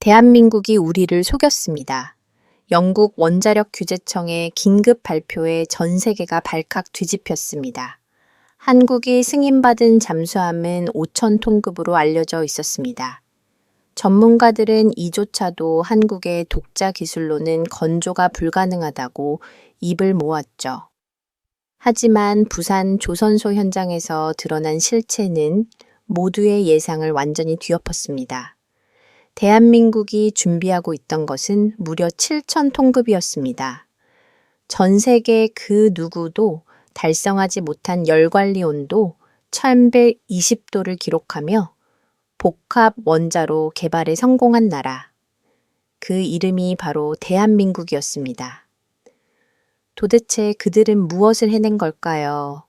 대한민국이 우리를 속였습니다. 영국 원자력 규제청의 긴급 발표에 전 세계가 발칵 뒤집혔습니다. 한국이 승인받은 잠수함은 5,000톤급으로 알려져 있었습니다. 전문가들은 이조차도 한국의 독자 기술로는 건조가 불가능하다고 입을 모았죠. 하지만 부산 조선소 현장에서 드러난 실체는 모두의 예상을 완전히 뒤엎었습니다. 대한민국이 준비하고 있던 것은 무려 7,000톤급이었습니다. 전 세계 그 누구도 달성하지 못한 열관리 온도 1120도를 기록하며 복합 원자로 개발에 성공한 나라. 그 이름이 바로 대한민국이었습니다. 도대체 그들은 무엇을 해낸 걸까요?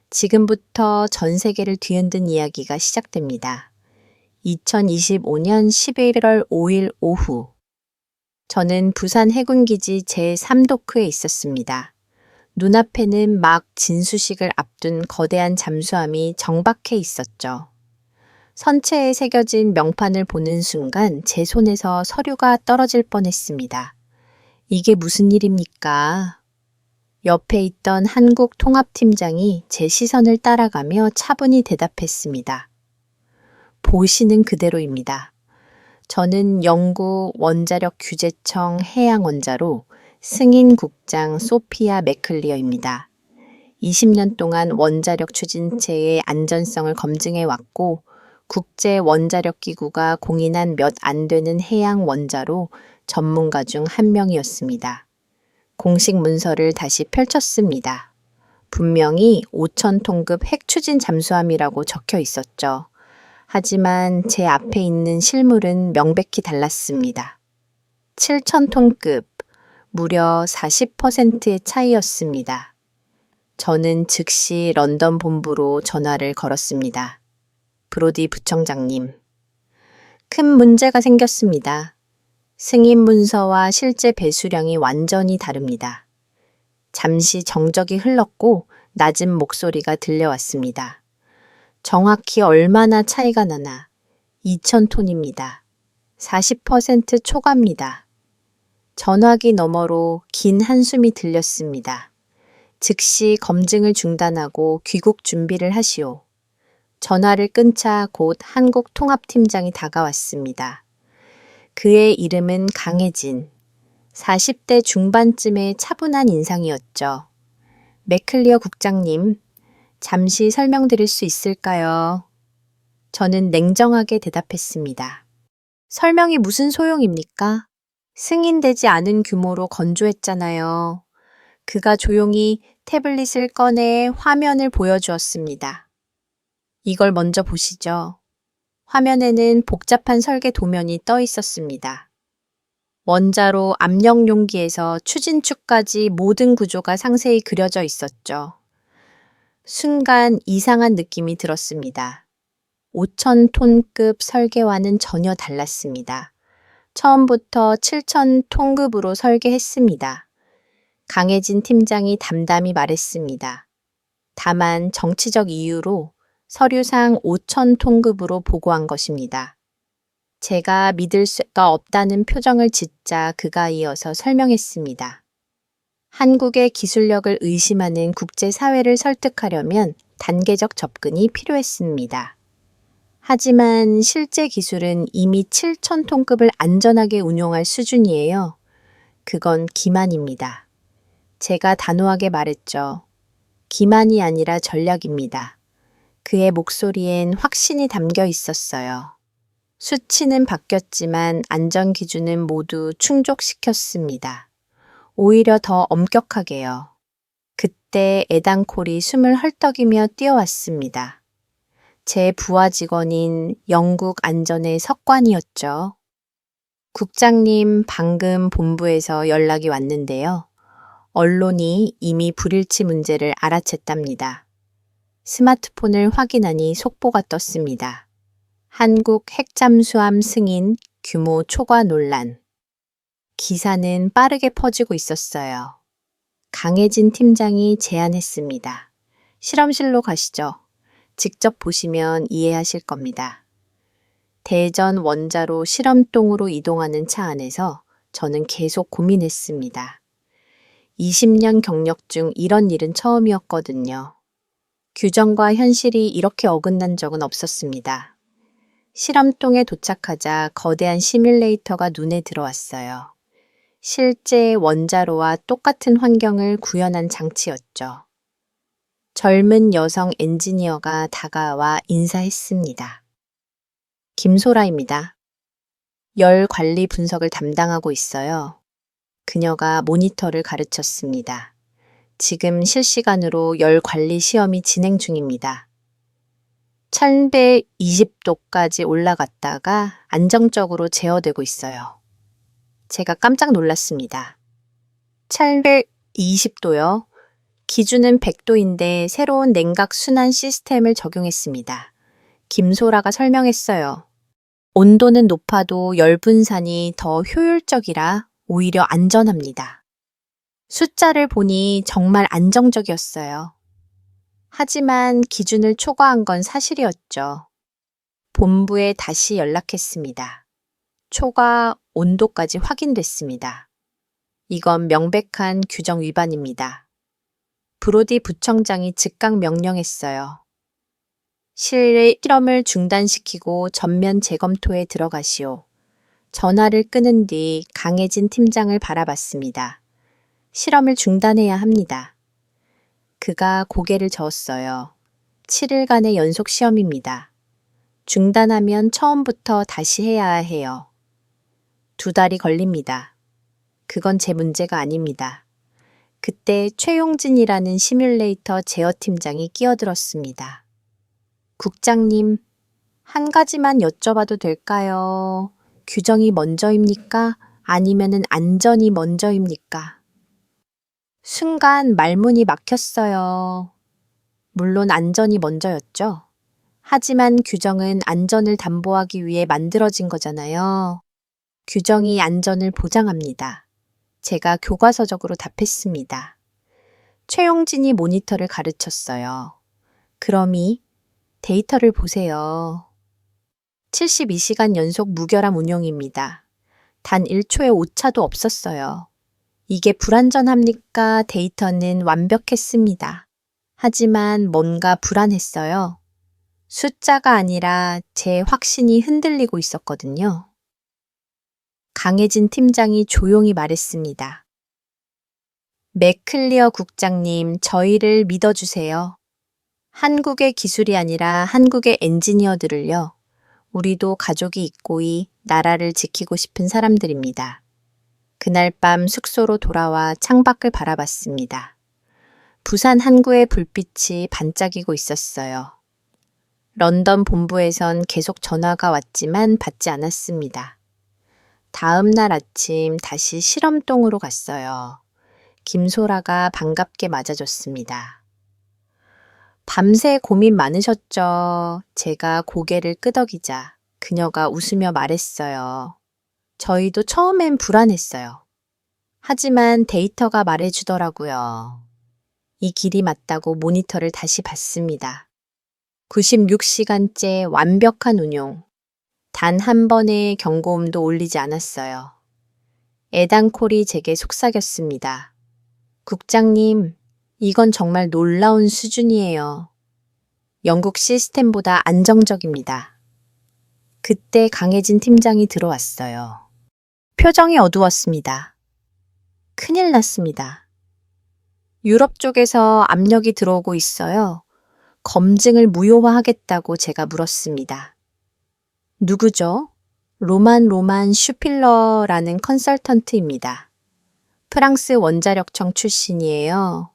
지금부터 전 세계를 뒤흔든 이야기가 시작됩니다. 2025년 11월 5일 오후, 저는 부산 해군기지 제3도크에 있었습니다. 눈앞에는 막 진수식을 앞둔 거대한 잠수함이 정박해 있었죠. 선체에 새겨진 명판을 보는 순간 제 손에서 서류가 떨어질 뻔했습니다. 이게 무슨 일입니까? 옆에 있던 한국 통합팀장이 제 시선을 따라가며 차분히 대답했습니다. 보시는 그대로입니다. 저는 영국 원자력 규제청 해양원자로 승인국장 소피아 맥클리어입니다. 20년 동안 원자력 추진체의 안전성을 검증해 왔고 국제원자력기구가 공인한 몇 안 되는 해양원자로 전문가 중 한 명이었습니다. 공식 문서를 다시 펼쳤습니다. 분명히 5,000톤급 핵추진 잠수함이라고 적혀 있었죠. 하지만 제 앞에 있는 실물은 명백히 달랐습니다. 7,000톤급, 무려 40%의 차이였습니다. 저는 즉시 런던 본부로 전화를 걸었습니다. 브로디 부청장님, 큰 문제가 생겼습니다. 승인 문서와 실제 배수량이 완전히 다릅니다. 잠시 정적이 흘렀고 낮은 목소리가 들려왔습니다. 정확히 얼마나 차이가 나나? 2,000톤입니다. 40% 초과입니다. 전화기 너머로 긴 한숨이 들렸습니다. 즉시 검증을 중단하고 귀국 준비를 하시오. 전화를 끊자 곧 한국 통합팀장이 다가왔습니다. 그의 이름은 강혜진. 40대 중반쯤의 차분한 인상이었죠. 맥클리어 국장님, 잠시 설명드릴 수 있을까요? 저는 냉정하게 대답했습니다. 설명이 무슨 소용입니까? 승인되지 않은 규모로 건조했잖아요. 그가 조용히 태블릿을 꺼내 화면을 보여주었습니다. 이걸 먼저 보시죠. 화면에는 복잡한 설계 도면이 떠 있었습니다. 원자로 압력 용기에서 추진축까지 모든 구조가 상세히 그려져 있었죠. 순간 이상한 느낌이 들었습니다. 5,000톤급 설계와는 전혀 달랐습니다. 처음부터 7,000톤급으로 설계했습니다. 강혜진 팀장이 담담히 말했습니다. 다만 정치적 이유로 서류상 5,000톤급으로 보고한 것입니다. 제가 믿을 수가 없다는 표정을 짓자 그가 이어서 설명했습니다. 한국의 기술력을 의심하는 국제사회를 설득하려면 단계적 접근이 필요했습니다. 하지만 실제 기술은 이미 7,000톤급을 안전하게 운용할 수준이에요. 그건 기만입니다. 제가 단호하게 말했죠. 기만이 아니라 전략입니다. 그의 목소리엔 확신이 담겨 있었어요. 수치는 바뀌었지만 안전 기준은 모두 충족시켰습니다. 오히려 더 엄격하게요. 그때 에단콜이 숨을 헐떡이며 뛰어왔습니다. 제 부하 직원인 영국 안전의 석관이었죠. 국장님, 방금 본부에서 연락이 왔는데요. 언론이 이미 불일치 문제를 알아챘답니다. 스마트폰을 확인하니 속보가 떴습니다. 한국 핵잠수함 승인 규모 초과 논란. 기사는 빠르게 퍼지고 있었어요. 강혜진 팀장이 제안했습니다. 실험실로 가시죠. 직접 보시면 이해하실 겁니다. 대전 원자로 실험동으로 이동하는 차 안에서 저는 계속 고민했습니다. 20년 경력 중 이런 일은 처음이었거든요. 규정과 현실이 이렇게 어긋난 적은 없었습니다. 실험동에 도착하자 거대한 시뮬레이터가 눈에 들어왔어요. 실제 원자로와 똑같은 환경을 구현한 장치였죠. 젊은 여성 엔지니어가 다가와 인사했습니다. 김소라입니다. 열 관리 분석을 담당하고 있어요. 그녀가 모니터를 가르쳤습니다. 지금 실시간으로 열 관리 시험이 진행 중입니다. 1120도까지 올라갔다가 안정적으로 제어되고 있어요. 제가 깜짝 놀랐습니다. 1120도요? 기준은 100도인데 새로운 냉각 순환 시스템을 적용했습니다. 김소라가 설명했어요. 온도는 높아도 열 분산이 더 효율적이라 오히려 안전합니다. 숫자를 보니 정말 안정적이었어요. 하지만 기준을 초과한 건 사실이었죠. 본부에 다시 연락했습니다. 초과 온도까지 확인됐습니다. 이건 명백한 규정 위반입니다. 브로디 부청장이 즉각 명령했어요. 실험을 중단시키고 전면 재검토에 들어가시오. 전화를 끊은 뒤 강혜진 팀장을 바라봤습니다. 실험을 중단해야 합니다. 그가 고개를 저었어요. 7일간의 연속 시험입니다. 중단하면 처음부터 다시 해야 해요. 2달이 걸립니다. 그건 제 문제가 아닙니다. 그때 최용진이라는 시뮬레이터 제어팀장이 끼어들었습니다. 국장님, 한 가지만 여쭤봐도 될까요? 규정이 먼저입니까? 아니면은 안전이 먼저입니까? 순간 말문이 막혔어요. 물론 안전이 먼저였죠. 하지만 규정은 안전을 담보하기 위해 만들어진 거잖아요. 규정이 안전을 보장합니다. 제가 교과서적으로 답했습니다. 최용진이 모니터를 가르쳤어요. 그럼이 데이터를 보세요. 72시간 연속 무결함 운용입니다. 단 1초의 오차도 없었어요. 이게 불안전합니까? 데이터는 완벽했습니다. 하지만 뭔가 불안했어요. 숫자가 아니라 제 확신이 흔들리고 있었거든요. 강혜진 팀장이 조용히 말했습니다. 맥클리어 국장님, 저희를 믿어주세요. 한국의 기술이 아니라 한국의 엔지니어들을요. 우리도 가족이 있고이 나라를 지키고 싶은 사람들입니다. 그날 밤 숙소로 돌아와 창밖을 바라봤습니다. 부산 항구의 불빛이 반짝이고 있었어요. 런던 본부에선 계속 전화가 왔지만 받지 않았습니다. 다음 날 아침 다시 실험동으로 갔어요. 김소라가 반갑게 맞아줬습니다. 밤새 고민 많으셨죠? 제가 고개를 끄덕이자 그녀가 웃으며 말했어요. 저희도 처음엔 불안했어요. 하지만 데이터가 말해주더라고요. 이 길이 맞다고 모니터를 다시 봤습니다. 96시간째 완벽한 운용. 단 한 번의 경고음도 울리지 않았어요. 애당콜이 제게 속삭였습니다. 국장님, 이건 정말 놀라운 수준이에요. 영국 시스템보다 안정적입니다. 그때 강혜진 팀장이 들어왔어요. 표정이 어두웠습니다. 큰일 났습니다. 유럽 쪽에서 압력이 들어오고 있어요. 검증을 무효화하겠다고 제가 물었습니다. 누구죠? 로만 슈필러라는 컨설턴트입니다. 프랑스 원자력청 출신이에요.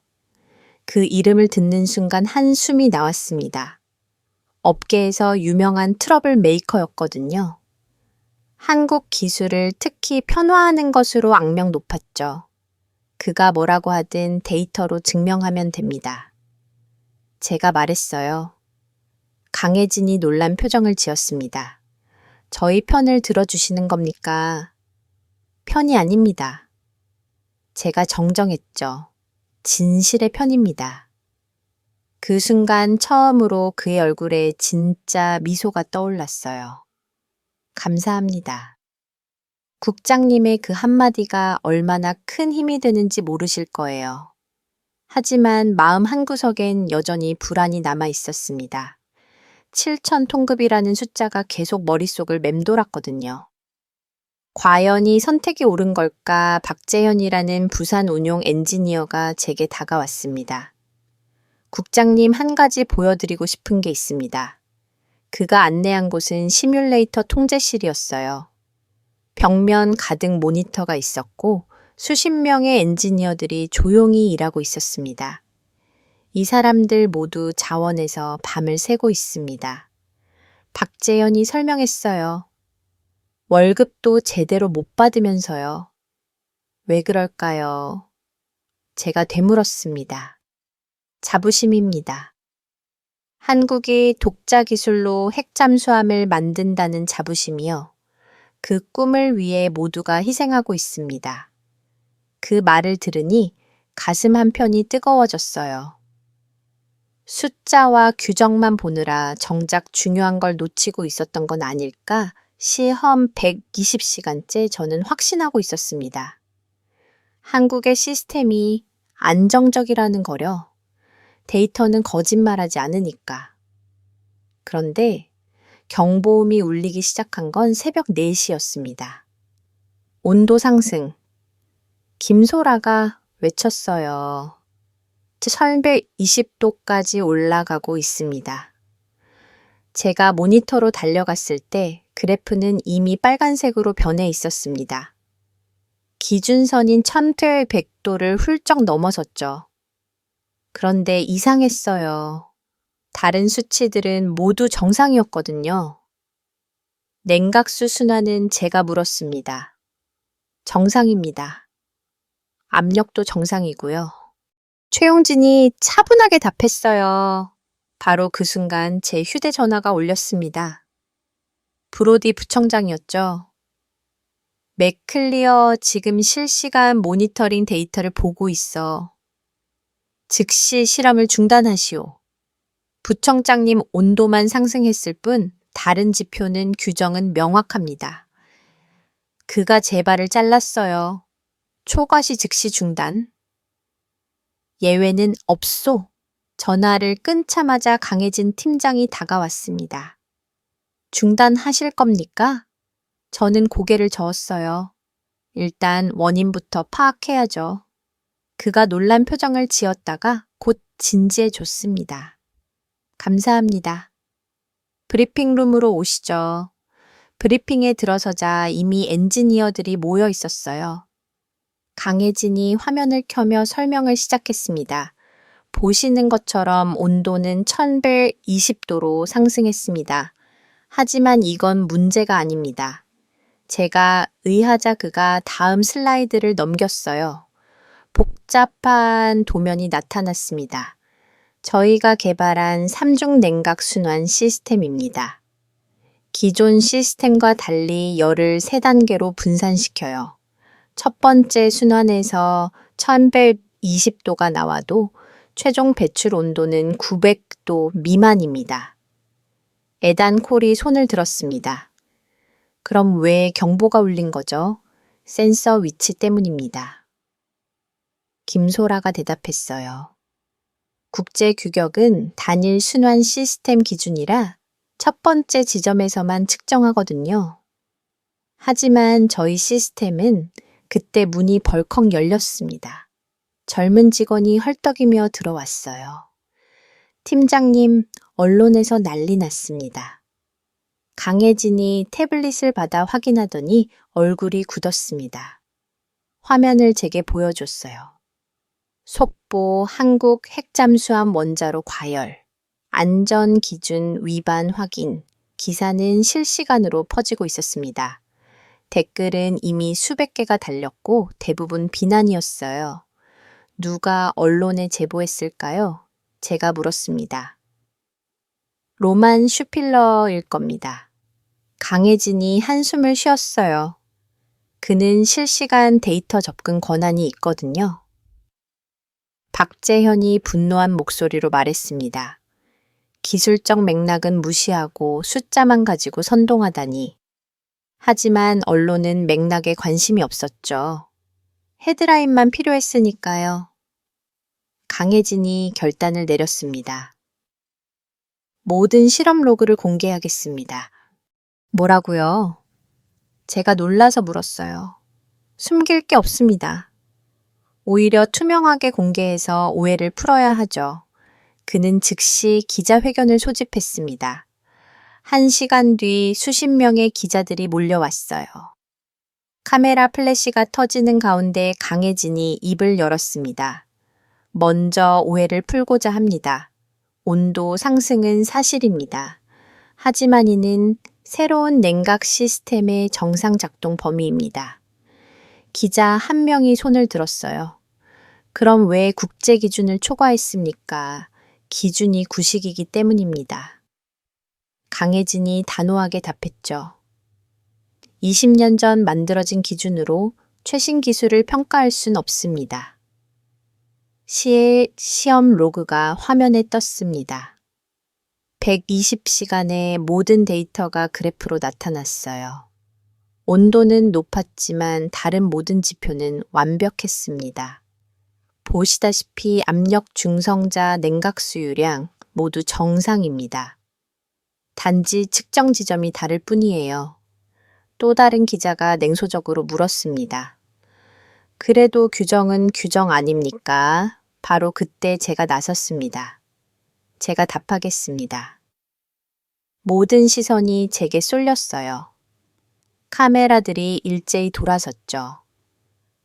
그 이름을 듣는 순간 한숨이 나왔습니다. 업계에서 유명한 트러블 메이커였거든요. 한국 기술을 특히 편화하는 것으로 악명 높았죠. 그가 뭐라고 하든 데이터로 증명하면 됩니다. 제가 말했어요. 강혜진이 놀란 표정을 지었습니다. 저희 편을 들어주시는 겁니까? 편이 아닙니다. 제가 정정했죠. 진실의 편입니다. 그 순간 처음으로 그의 얼굴에 진짜 미소가 떠올랐어요. 감사합니다. 국장님의 그 한마디가 얼마나 큰 힘이 되는지 모르실 거예요. 하지만 마음 한구석엔 여전히 불안이 남아 있었습니다. 7천 통급이라는 숫자가 계속 머릿속을 맴돌았거든요. 과연 이 선택이 옳은 걸까? 박재현이라는 부산 운용 엔지니어가 제게 다가왔습니다. 국장님, 한 가지 보여드리고 싶은 게 있습니다. 그가 안내한 곳은 시뮬레이터 통제실이었어요. 벽면 가득 모니터가 있었고 수십 명의 엔지니어들이 조용히 일하고 있었습니다. 이 사람들 모두 자원에서 밤을 새고 있습니다. 박재현이 설명했어요. 월급도 제대로 못 받으면서요. 왜 그럴까요? 제가 되물었습니다. 자부심입니다. 한국이 독자 기술로 핵잠수함을 만든다는 자부심이요. 그 꿈을 위해 모두가 희생하고 있습니다. 그 말을 들으니 가슴 한편이 뜨거워졌어요. 숫자와 규정만 보느라 정작 중요한 걸 놓치고 있었던 건 아닐까? 시험 120시간째 저는 확신하고 있었습니다. 한국의 시스템이 안정적이라는 거려. 데이터는 거짓말하지 않으니까. 그런데 경보음이 울리기 시작한 건 새벽 4시였습니다. 온도 상승. 김소라가 외쳤어요. 1120도까지 올라가고 있습니다. 제가 모니터로 달려갔을 때 그래프는 이미 빨간색으로 변해 있었습니다. 기준선인 1100도를 훌쩍 넘어섰죠. 그런데 이상했어요. 다른 수치들은 모두 정상이었거든요. 냉각수 순환은 제가 물었습니다. 정상입니다. 압력도 정상이고요. 최용진이 차분하게 답했어요. 바로 그 순간 제 휴대전화가 울렸습니다. 브로디 부청장이었죠. 맥클리어 지금 실시간 모니터링 데이터를 보고 있어. 즉시 실험을 중단하시오. 부청장님 온도만 상승했을 뿐 다른 지표는 규정은 명확합니다. 그가 제 발을 잘랐어요. 초과시 즉시 중단. 예외는 없소. 전화를 끊자마자 강해진 팀장이 다가왔습니다. 중단하실 겁니까? 저는 고개를 저었어요. 일단 원인부터 파악해야죠. 그가 놀란 표정을 지었다가 곧 진지해졌습니다. 감사합니다. 브리핑룸으로 오시죠. 브리핑에 들어서자 이미 엔지니어들이 모여 있었어요. 강혜진이 화면을 켜며 설명을 시작했습니다. 보시는 것처럼 온도는 1120도로 상승했습니다. 하지만 이건 문제가 아닙니다. 제가 의하자 그가 다음 슬라이드를 넘겼어요. 복잡한 도면이 나타났습니다. 저희가 개발한 3중 냉각 순환 시스템입니다. 기존 시스템과 달리 열을 3단계로 분산시켜요. 첫 번째 순환에서 1120도가 나와도 최종 배출 온도는 900도 미만입니다. 에단콜이 손을 들었습니다. 그럼 왜 경보가 울린 거죠? 센서 위치 때문입니다. 김소라가 대답했어요. 국제 규격은 단일 순환 시스템 기준이라 첫 번째 지점에서만 측정하거든요. 하지만 저희 시스템은 그때 문이 벌컥 열렸습니다. 젊은 직원이 헐떡이며 들어왔어요. 팀장님, 언론에서 난리 났습니다. 강혜진이 태블릿을 받아 확인하더니 얼굴이 굳었습니다. 화면을 제게 보여줬어요. 속보 한국 핵잠수함 원자로 과열, 안전 기준 위반 확인, 기사는 실시간으로 퍼지고 있었습니다. 댓글은 이미 수백 개가 달렸고 대부분 비난이었어요. 누가 언론에 제보했을까요? 제가 물었습니다. 로만 슈필러일 겁니다. 강혜진이 한숨을 쉬었어요. 그는 실시간 데이터 접근 권한이 있거든요. 박재현이 분노한 목소리로 말했습니다. 기술적 맥락은 무시하고 숫자만 가지고 선동하다니. 하지만 언론은 맥락에 관심이 없었죠. 헤드라인만 필요했으니까요. 강혜진이 결단을 내렸습니다. 모든 실험 로그를 공개하겠습니다. 뭐라고요? 제가 놀라서 물었어요. 숨길 게 없습니다. 오히려 투명하게 공개해서 오해를 풀어야 하죠. 그는 즉시 기자회견을 소집했습니다. 1시간 뒤 수십 명의 기자들이 몰려왔어요. 카메라 플래시가 터지는 가운데 강혜진이 입을 열었습니다. 먼저 오해를 풀고자 합니다. 온도 상승은 사실입니다. 하지만 이는 새로운 냉각 시스템의 정상 작동 범위입니다. 기자 한 명이 손을 들었어요. 그럼 왜 국제 기준을 초과했습니까? 기준이 구식이기 때문입니다. 강혜진이 단호하게 답했죠. 20년 전 만들어진 기준으로 최신 기술을 평가할 순 없습니다. 시의 시험 로그가 화면에 떴습니다. 120시간의 모든 데이터가 그래프로 나타났어요. 온도는 높았지만 다른 모든 지표는 완벽했습니다. 보시다시피 압력 중성자 냉각 수유량 모두 정상입니다. 단지 측정 지점이 다를 뿐이에요. 또 다른 기자가 냉소적으로 물었습니다. 그래도 규정은 규정 아닙니까? 바로 그때 제가 나섰습니다. 제가 답하겠습니다. 모든 시선이 제게 쏠렸어요. 카메라들이 일제히 돌아섰죠.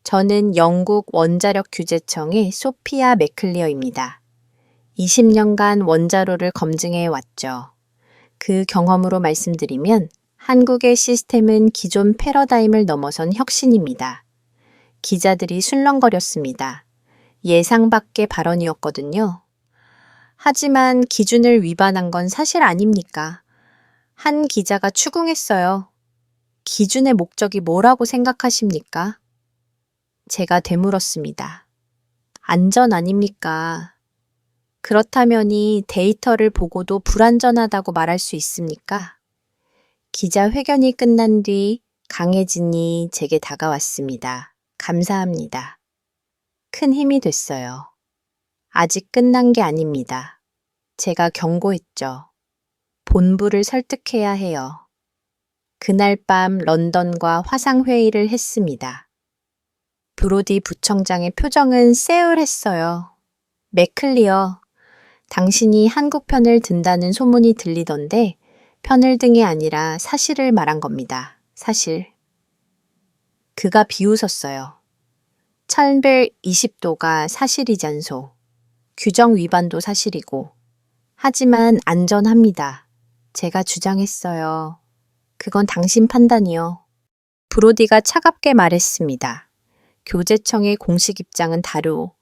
저는 영국 원자력 규제청의 소피아 맥클리어입니다. 20년간 원자로를 검증해 왔죠. 그 경험으로 말씀드리면 한국의 시스템은 기존 패러다임을 넘어선 혁신입니다. 기자들이 술렁거렸습니다. 예상 밖의 발언이었거든요. 하지만 기준을 위반한 건 사실 아닙니까? 한 기자가 추궁했어요. 기준의 목적이 뭐라고 생각하십니까? 제가 되물었습니다. 안전 아닙니까? 그렇다면이 데이터를 보고도 불안전하다고 말할 수 있습니까? 기자회견이 끝난 뒤 강혜진이 제게 다가왔습니다. 감사합니다. 큰 힘이 됐어요. 아직 끝난 게 아닙니다. 제가 경고했죠. 본부를 설득해야 해요. 그날 밤 런던과 화상회의를 했습니다. 브로디 부청장의 표정은 쎄울했어요. 맥클리어, 당신이 한국 편을 든다는 소문이 들리던데 편을 든 게 아니라 사실을 말한 겁니다. 사실. 그가 비웃었어요. 1120도가 사실이잖소. 규정 위반도 사실이고. 하지만 안전합니다. 제가 주장했어요. 그건 당신 판단이요. 브로디가 차갑게 말했습니다. 교제청의 공식 입장은 다르오.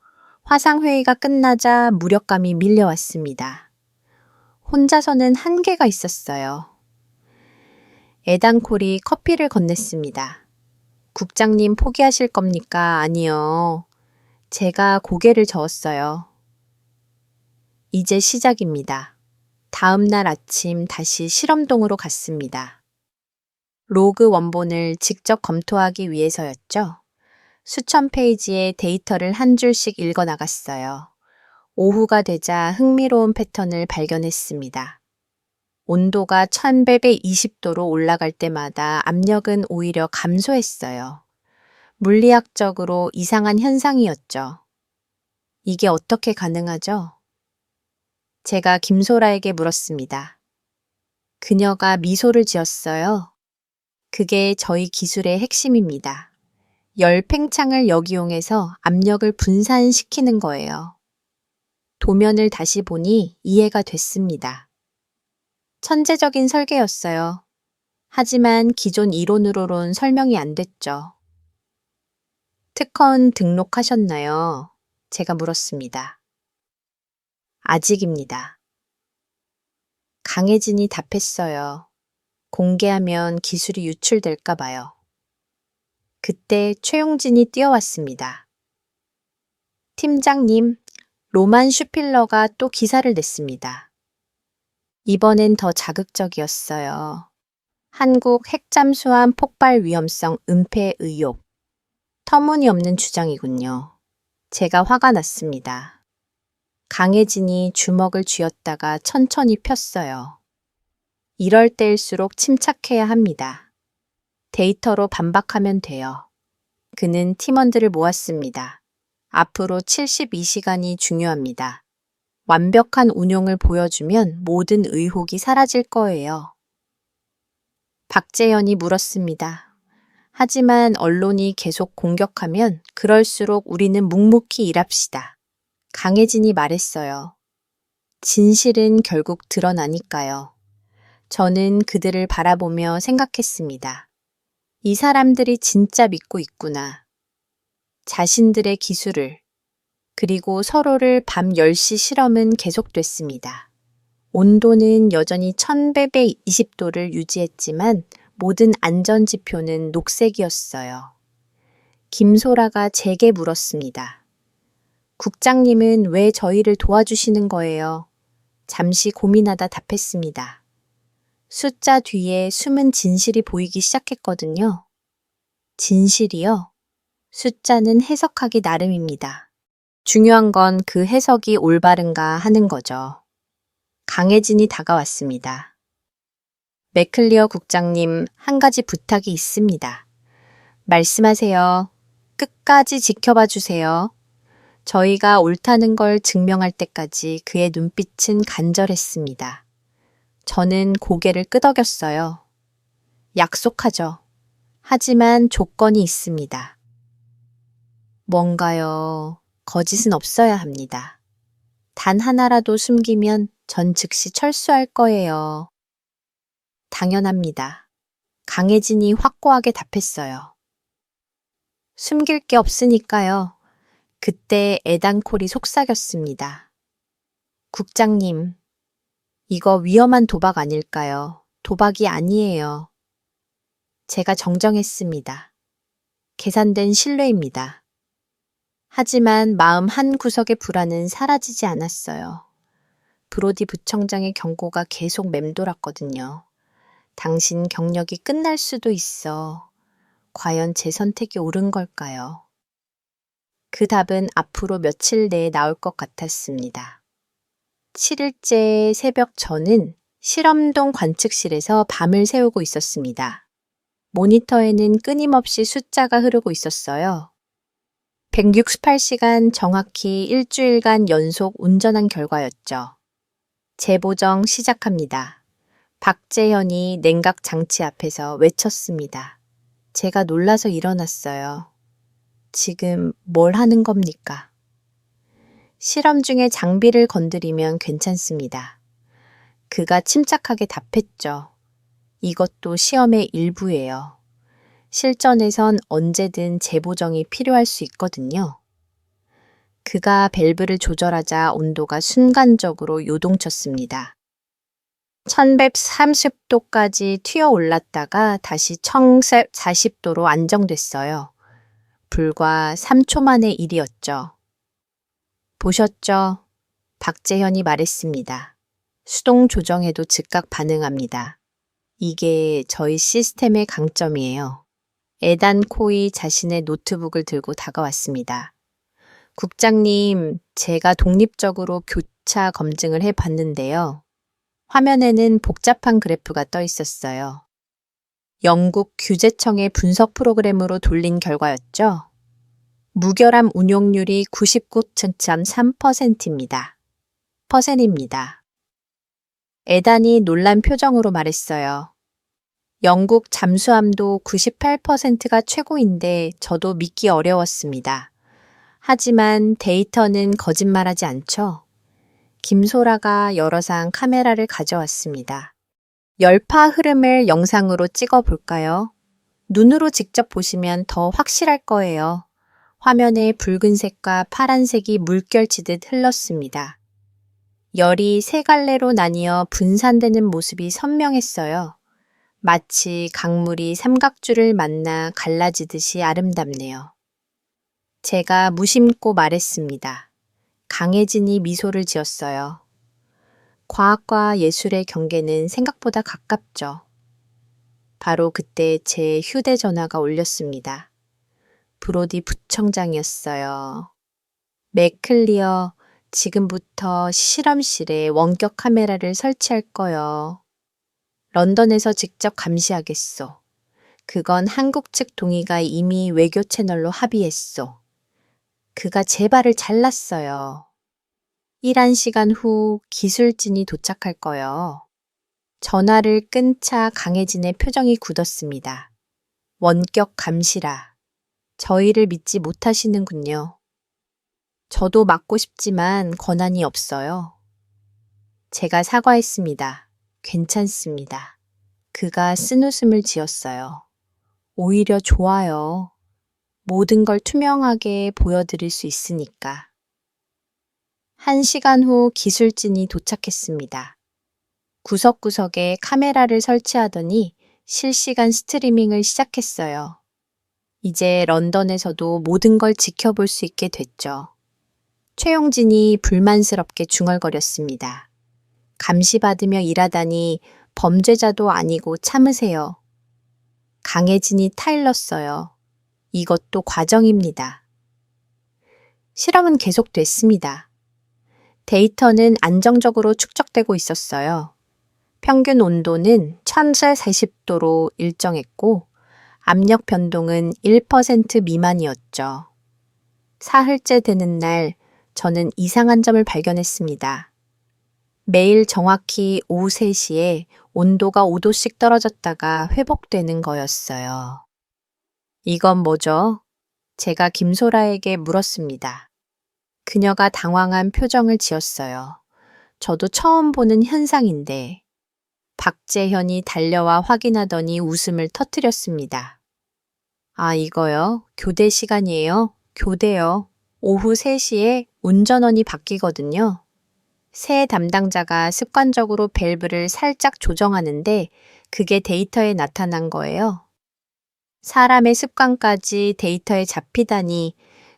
화상회의가 끝나자 무력감이 밀려왔습니다. 혼자서는 한계가 있었어요. 에단콜이 커피를 건넸습니다. 국장님 포기하실 겁니까? 아니요. 제가 고개를 저었어요. 이제 시작입니다. 다음 날 아침 다시 실험동으로 갔습니다. 로그 원본을 직접 검토하기 위해서였죠. 수천 페이지의 데이터를 한 줄씩 읽어 나갔어요. 오후가 되자 흥미로운 패턴을 발견했습니다. 온도가 1120도로 올라갈 때마다 압력은 오히려 감소했어요. 물리학적으로 이상한 현상이었죠. 이게 어떻게 가능하죠? 제가 김소라에게 물었습니다. 그녀가 미소를 지었어요. 그게 저희 기술의 핵심입니다. 열 팽창을 역이용해서 압력을 분산시키는 거예요. 도면을 다시 보니 이해가 됐습니다. 천재적인 설계였어요. 하지만 기존 이론으로는 설명이 안 됐죠. 특허는 등록하셨나요? 제가 물었습니다. 아직입니다. 강혜진이 답했어요. 공개하면 기술이 유출될까 봐요. 그때 최용진이 뛰어왔습니다. 팀장님, 로만 슈필러가 또 기사를 냈습니다. 이번엔 더 자극적이었어요. 한국 핵잠수함 폭발 위험성 은폐 의혹. 터무니없는 주장이군요. 제가 화가 났습니다. 강혜진이 주먹을 쥐었다가 천천히 폈어요. 이럴 때일수록 침착해야 합니다. 데이터로 반박하면 돼요. 그는 팀원들을 모았습니다. 앞으로 72시간이 중요합니다. 완벽한 운용을 보여주면 모든 의혹이 사라질 거예요. 박재현이 물었습니다. 하지만 언론이 계속 공격하면 그럴수록 우리는 묵묵히 일합시다. 강혜진이 말했어요. 진실은 결국 드러나니까요. 저는 그들을 바라보며 생각했습니다. 이 사람들이 진짜 믿고 있구나. 자신들의 기술을, 그리고 서로를 밤 10시 실험은 계속됐습니다. 온도는 여전히 1120도를 유지했지만 모든 안전지표는 녹색이었어요. 김소라가 제게 물었습니다. 국장님은 왜 저희를 도와주시는 거예요? 잠시 고민하다 답했습니다. 숫자 뒤에 숨은 진실이 보이기 시작했거든요. 진실이요? 숫자는 해석하기 나름입니다. 중요한 건 그 해석이 올바른가 하는 거죠. 강혜진이 다가왔습니다. 맥클리어 국장님, 한 가지 부탁이 있습니다. 말씀하세요. 끝까지 지켜봐 주세요. 저희가 옳다는 걸 증명할 때까지 그의 눈빛은 간절했습니다. 저는 고개를 끄덕였어요. 약속하죠. 하지만 조건이 있습니다. 뭔가요? 거짓은 없어야 합니다. 단 하나라도 숨기면 전 즉시 철수할 거예요. 당연합니다. 강혜진이 확고하게 답했어요. 숨길 게 없으니까요. 그때 에단콜이 속삭였습니다. 국장님, 이거 위험한 도박 아닐까요? 도박이 아니에요. 제가 정정했습니다. 계산된 신뢰입니다. 하지만 마음 한 구석의 불안은 사라지지 않았어요. 브로디 부청장의 경고가 계속 맴돌았거든요. 당신 경력이 끝날 수도 있어. 과연 제 선택이 옳은 걸까요? 그 답은 앞으로 며칠 내에 나올 것 같았습니다. 7일째 새벽 저는 실험동 관측실에서 밤을 새우고 있었습니다. 모니터에는 끊임없이 숫자가 흐르고 있었어요. 168시간 정확히 일주일간 연속 운전한 결과였죠. 재보정 시작합니다. 박재현이 냉각 장치 앞에서 외쳤습니다. 제가 놀라서 일어났어요. 지금 뭘 하는 겁니까? 실험 중에 장비를 건드리면 괜찮습니다. 그가 침착하게 답했죠. 이것도 시험의 일부예요. 실전에선 언제든 재보정이 필요할 수 있거든요. 그가 밸브를 조절하자 온도가 순간적으로 요동쳤습니다. 1130도까지 튀어 올랐다가 다시 1040도로 안정됐어요. 불과 3초 만의 일이었죠. 보셨죠? 박재현이 말했습니다. 수동 조정해도 즉각 반응합니다. 이게 저희 시스템의 강점이에요. 에단 코이 자신의 노트북을 들고 다가왔습니다. 국장님, 제가 독립적으로 교차 검증을 해봤는데요. 화면에는 복잡한 그래프가 떠 있었어요. 영국 규제청의 분석 프로그램으로 돌린 결과였죠. 무결함 운용률이 99.3%입니다. 퍼센입니다. 에단이 놀란 표정으로 말했어요. 영국 잠수함도 98%가 최고인데 저도 믿기 어려웠습니다. 하지만 데이터는 거짓말하지 않죠. 김소라가 열화상 카메라를 가져왔습니다. 열파 흐름을 영상으로 찍어 볼까요? 눈으로 직접 보시면 더 확실할 거예요. 화면에 붉은색과 파란색이 물결치듯 흘렀습니다. 열이 세 갈래로 나뉘어 분산되는 모습이 선명했어요. 마치 강물이 삼각줄을 만나 갈라지듯이 아름답네요. 제가 무심코 말했습니다. 강혜진이 미소를 지었어요. 과학과 예술의 경계는 생각보다 가깝죠. 바로 그때 제 휴대전화가 울렸습니다. 브로디 부청장이었어요. 맥클리어, 지금부터 실험실에 원격 카메라를 설치할 거요. 런던에서 직접 감시하겠소. 그건 한국 측 동의가 이미 외교 채널로 합의했소. 그가 제 발을 잘랐어요. 일한 시간 후 기술진이 도착할 거요. 전화를 끈 차 강혜진의 표정이 굳었습니다. 원격 감시라. 저희를 믿지 못하시는군요. 저도 맡고 싶지만 권한이 없어요. 제가 사과했습니다. 괜찮습니다. 그가 쓴웃음을 지었어요. 오히려 좋아요. 모든 걸 투명하게 보여드릴 수 있으니까. 1시간 후 기술진이 도착했습니다. 구석구석에 카메라를 설치하더니 실시간 스트리밍을 시작했어요. 이제 런던에서도 모든 걸 지켜볼 수 있게 됐죠. 최용진이 불만스럽게 중얼거렸습니다. 감시받으며 일하다니 범죄자도 아니고 참으세요. 강혜진이 타일렀어요. 이것도 과정입니다. 실험은 계속됐습니다. 데이터는 안정적으로 축적되고 있었어요. 평균 온도는 1440도로 일정했고 압력 변동은 1% 미만이었죠. 사흘째 되는 날 저는 이상한 점을 발견했습니다. 매일 정확히 오후 3시에 온도가 5도씩 떨어졌다가 회복되는 거였어요. 이건 뭐죠? 제가 김소라에게 물었습니다. 그녀가 당황한 표정을 지었어요. 저도 처음 보는 현상인데 박재현이 달려와 확인하더니 웃음을 터뜨렸습니다. 아, 이거요? 교대 시간이에요? 교대요. 오후 3시에 운전원이 바뀌거든요. 새 담당자가 습관적으로 밸브를 살짝 조정하는데 그게 데이터에 나타난 거예요. 사람의 습관까지 데이터에 잡히다니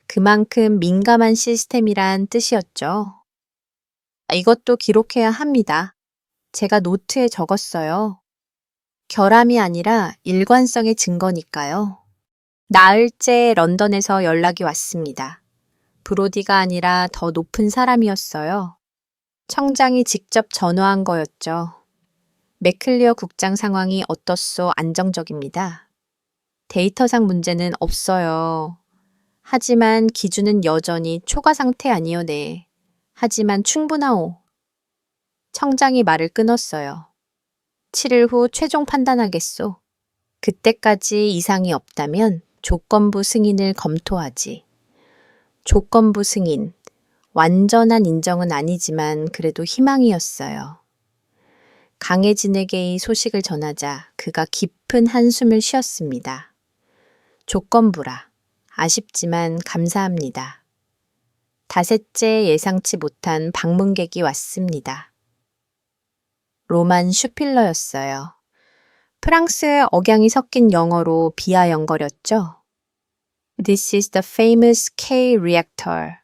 그만큼 민감한 시스템이란 뜻이었죠. 이것도 기록해야 합니다. 제가 노트에 적었어요. 결함이 아니라 일관성의 증거니까요. 나흘째 런던에서 연락이 왔습니다. 브로디가 아니라 더 높은 사람이었어요. 청장이 직접 전화한 거였죠. 맥클리어 국장 상황이 어떻소 안정적입니다. 데이터상 문제는 없어요. 하지만 기준은 여전히 초과 상태 아니요, 네. 하지만 충분하오. 청장이 말을 끊었어요. 7일 후 최종 판단하겠소. 그때까지 이상이 없다면 조건부 승인을 검토하지. 조건부 승인. 완전한 인정은 아니지만 그래도 희망이었어요. 강혜진에게 이 소식을 전하자 그가 깊은 한숨을 쉬었습니다. 조건부라. 아쉽지만 감사합니다. 닷새째 예상치 못한 방문객이 왔습니다. 로만 슈필러였어요. 프랑스의 억양이 섞인 영어로 비아영거렸죠. This is the famous K-reactor.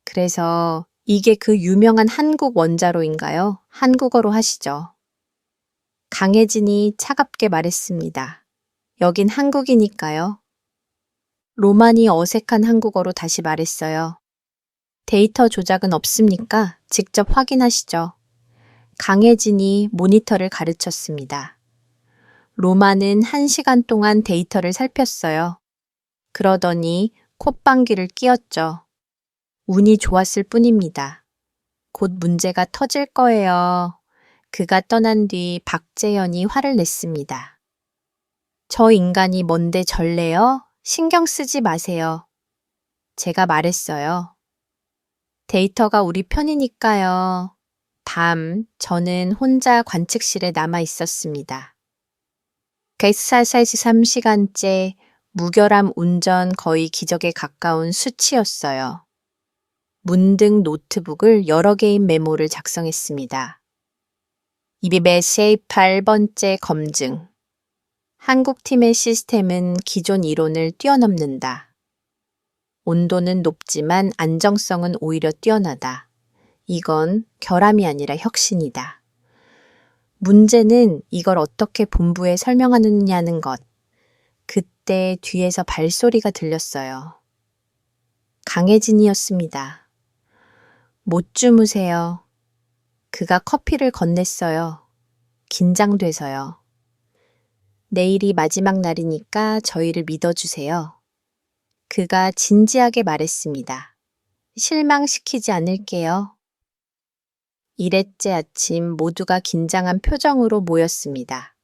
그래서 이게 그 유명한 한국 원자로인가요? 한국어로 하시죠. 강혜진이 차갑게 말했습니다. 여긴 한국이니까요. 로만이 어색한 한국어로 다시 말했어요. 데이터 조작은 없습니까? 직접 확인하시죠. 강혜진이 모니터를 가르쳤습니다. 로마는 1시간 동안 데이터를 살폈어요. 그러더니 콧방귀를 뀌었죠. 운이 좋았을 뿐입니다. 곧 문제가 터질 거예요. 그가 떠난 뒤 박재현이 화를 냈습니다. 저 인간이 뭔데 절래요? 신경 쓰지 마세요. 제가 말했어요. 데이터가 우리 편이니까요. 밤, 저는 혼자 관측실에 남아 있었습니다. 게스사사에서 3시간째 무결함 운전 거의 기적에 가까운 수치였어요. 문등 노트북을 여러 개의 메모를 작성했습니다. 이비베스의 8번째 검증. 한국팀의 시스템은 기존 이론을 뛰어넘는다. 온도는 높지만 안정성은 오히려 뛰어나다. 이건 결함이 아니라 혁신이다. 문제는 이걸 어떻게 본부에 설명하느냐는 것. 그때 뒤에서 발소리가 들렸어요. 강혜진이었습니다. 못 주무세요. 그가 커피를 건넸어요. 긴장돼서요. 내일이 마지막 날이니까 저희를 믿어주세요. 그가 진지하게 말했습니다. 실망시키지 않을게요. 이랬째 아침 모두가 긴장한 표정으로 모였습니다.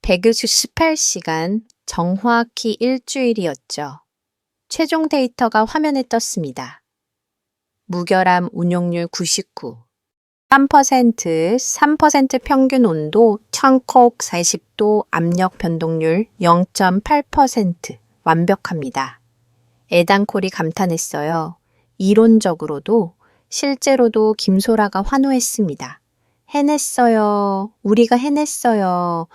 168시간, 정확히 일주일이었죠. 최종 데이터가 화면에 떴습니다. 무결함 운용률 99, 3% 평균 온도 1000콕 40도 압력 변동률 0.8% 완벽합니다. 에단콜이 감탄했어요. 이론적으로도 실제로도 김소라가 환호했습니다. 해냈어요. 우리가 해냈어요.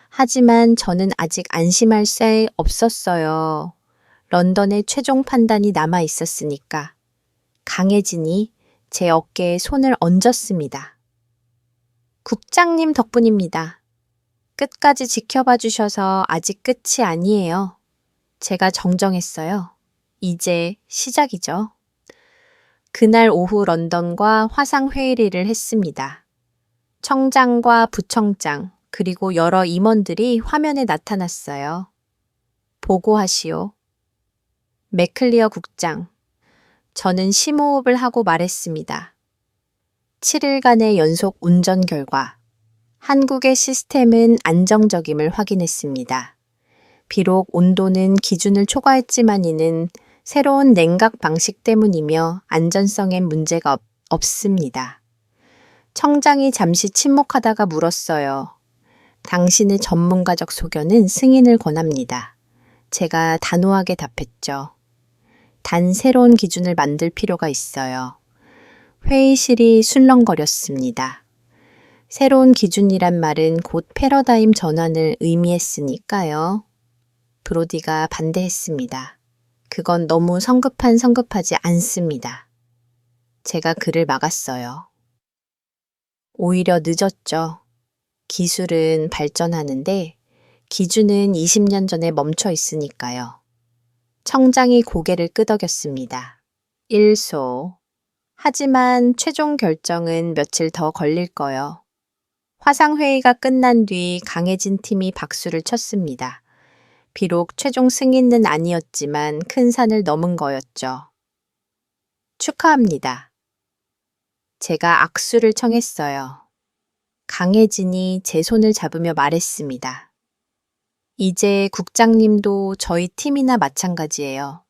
하지만 저는 아직 안심할 새 없었어요. 런던의 최종 판단이 남아 있었으니까. 강혜진이 제 어깨에 손을 얹었습니다. 국장님 덕분입니다. 끝까지 지켜봐 주셔서 아직 끝이 아니에요. 제가 정정했어요. 이제 시작이죠. 그날 오후 런던과 화상회의를 했습니다. 청장과 부청장, 그리고 여러 임원들이 화면에 나타났어요. 보고하시오. 맥클리어 국장, 저는 심호흡을 하고 말했습니다. 7일간의 연속 운전 결과, 한국의 시스템은 안정적임을 확인했습니다. 비록 온도는 기준을 초과했지만 이는 새로운 냉각 방식 때문이며 안전성엔 문제가 없습니다. 청장이 잠시 침묵하다가 물었어요. 당신의 전문가적 소견은 승인을 권합니다. 제가 단호하게 답했죠. 단 새로운 기준을 만들 필요가 있어요. 회의실이 술렁거렸습니다. 새로운 기준이란 말은 곧 패러다임 전환을 의미했으니까요. 브로디가 반대했습니다. 그건 너무 성급하지 않습니다. 제가 그를 막았어요. 오히려 늦었죠. 기술은 발전하는데 기준은 20년 전에 멈춰 있으니까요. 청장이 고개를 끄덕였습니다. 1소. 하지만 최종 결정은 며칠 더 걸릴 거요. 화상회의가 끝난 뒤 강혜진 팀이 박수를 쳤습니다. 비록 최종 승인은 아니었지만 큰 산을 넘은 거였죠. 축하합니다. 제가 악수를 청했어요. 강혜진이 제 손을 잡으며 말했습니다. 이제 국장님도 저희 팀이나 마찬가지예요.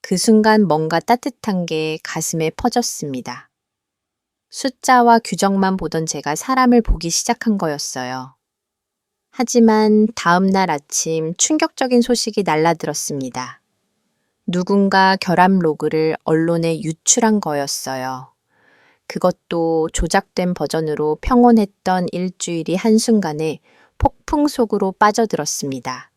그 순간 뭔가 따뜻한 게 가슴에 퍼졌습니다. 숫자와 규정만 보던 제가 사람을 보기 시작한 거였어요. 하지만 다음 날 아침 충격적인 소식이 날라들었습니다. 누군가 결함 로그를 언론에 유출한 거였어요. 그것도 조작된 버전으로 평온했던 일주일이 한순간에 폭풍 속으로 빠져들었습니다.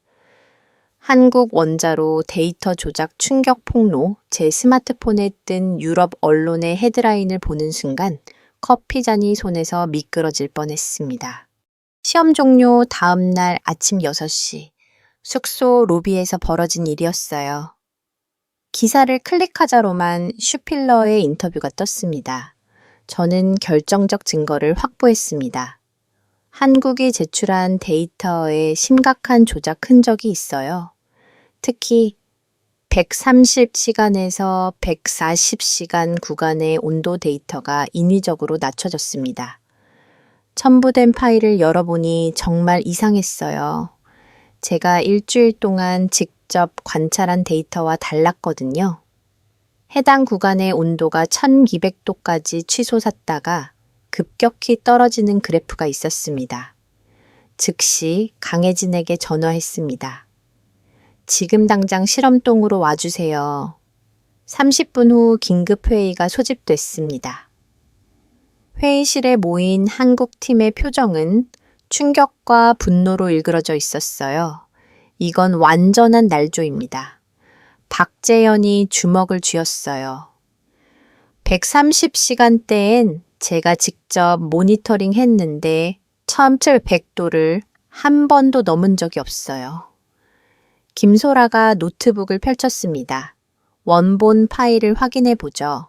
한국 원자로 데이터 조작 충격 폭로, 제 스마트폰에 뜬 유럽 언론의 헤드라인을 보는 순간 커피잔이 손에서 미끄러질 뻔했습니다. 시험 종료 다음 날 아침 6시, 숙소 로비에서 벌어진 일이었어요. 기사를 클릭하자로만 슈필러의 인터뷰가 떴습니다. 저는 결정적 증거를 확보했습니다. 한국이 제출한 데이터에 심각한 조작 흔적이 있어요. 특히 130시간에서 140시간 구간의 온도 데이터가 인위적으로 낮춰졌습니다. 첨부된 파일을 열어보니 정말 이상했어요. 제가 일주일 동안 직접 관찰한 데이터와 달랐거든요. 해당 구간의 온도가 1200도까지 치솟았다가 급격히 떨어지는 그래프가 있었습니다. 즉시 강혜진에게 전화했습니다. 지금 당장 실험동으로 와주세요. 30분 후 긴급회의가 소집됐습니다. 회의실에 모인 한국팀의 표정은 충격과 분노로 일그러져 있었어요. 이건 완전한 날조입니다. 박재현이 주먹을 쥐었어요. 130시간대엔 제가 직접 모니터링 했는데 1700도를 한 번도 넘은 적이 없어요. 김소라가 노트북을 펼쳤습니다. 원본 파일을 확인해 보죠.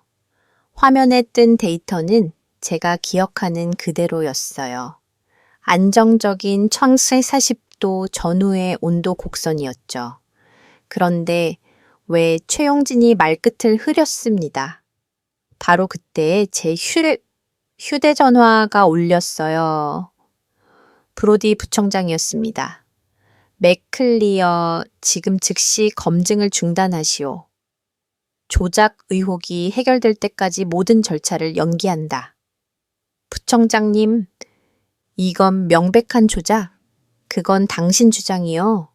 화면에 뜬 데이터는 제가 기억하는 그대로였어요. 안정적인 1040도 전후의 온도 곡선이었죠. 그런데 왜 최용진이 말끝을 흐렸습니다. 바로 그때 제 휴대전화가 울렸어요. 브로디 부청장이었습니다. 맥클리어, 지금 즉시 검증을 중단하시오. 조작 의혹이 해결될 때까지 모든 절차를 연기한다. 부청장님, 이건 명백한 조작. 그건 당신 주장이요.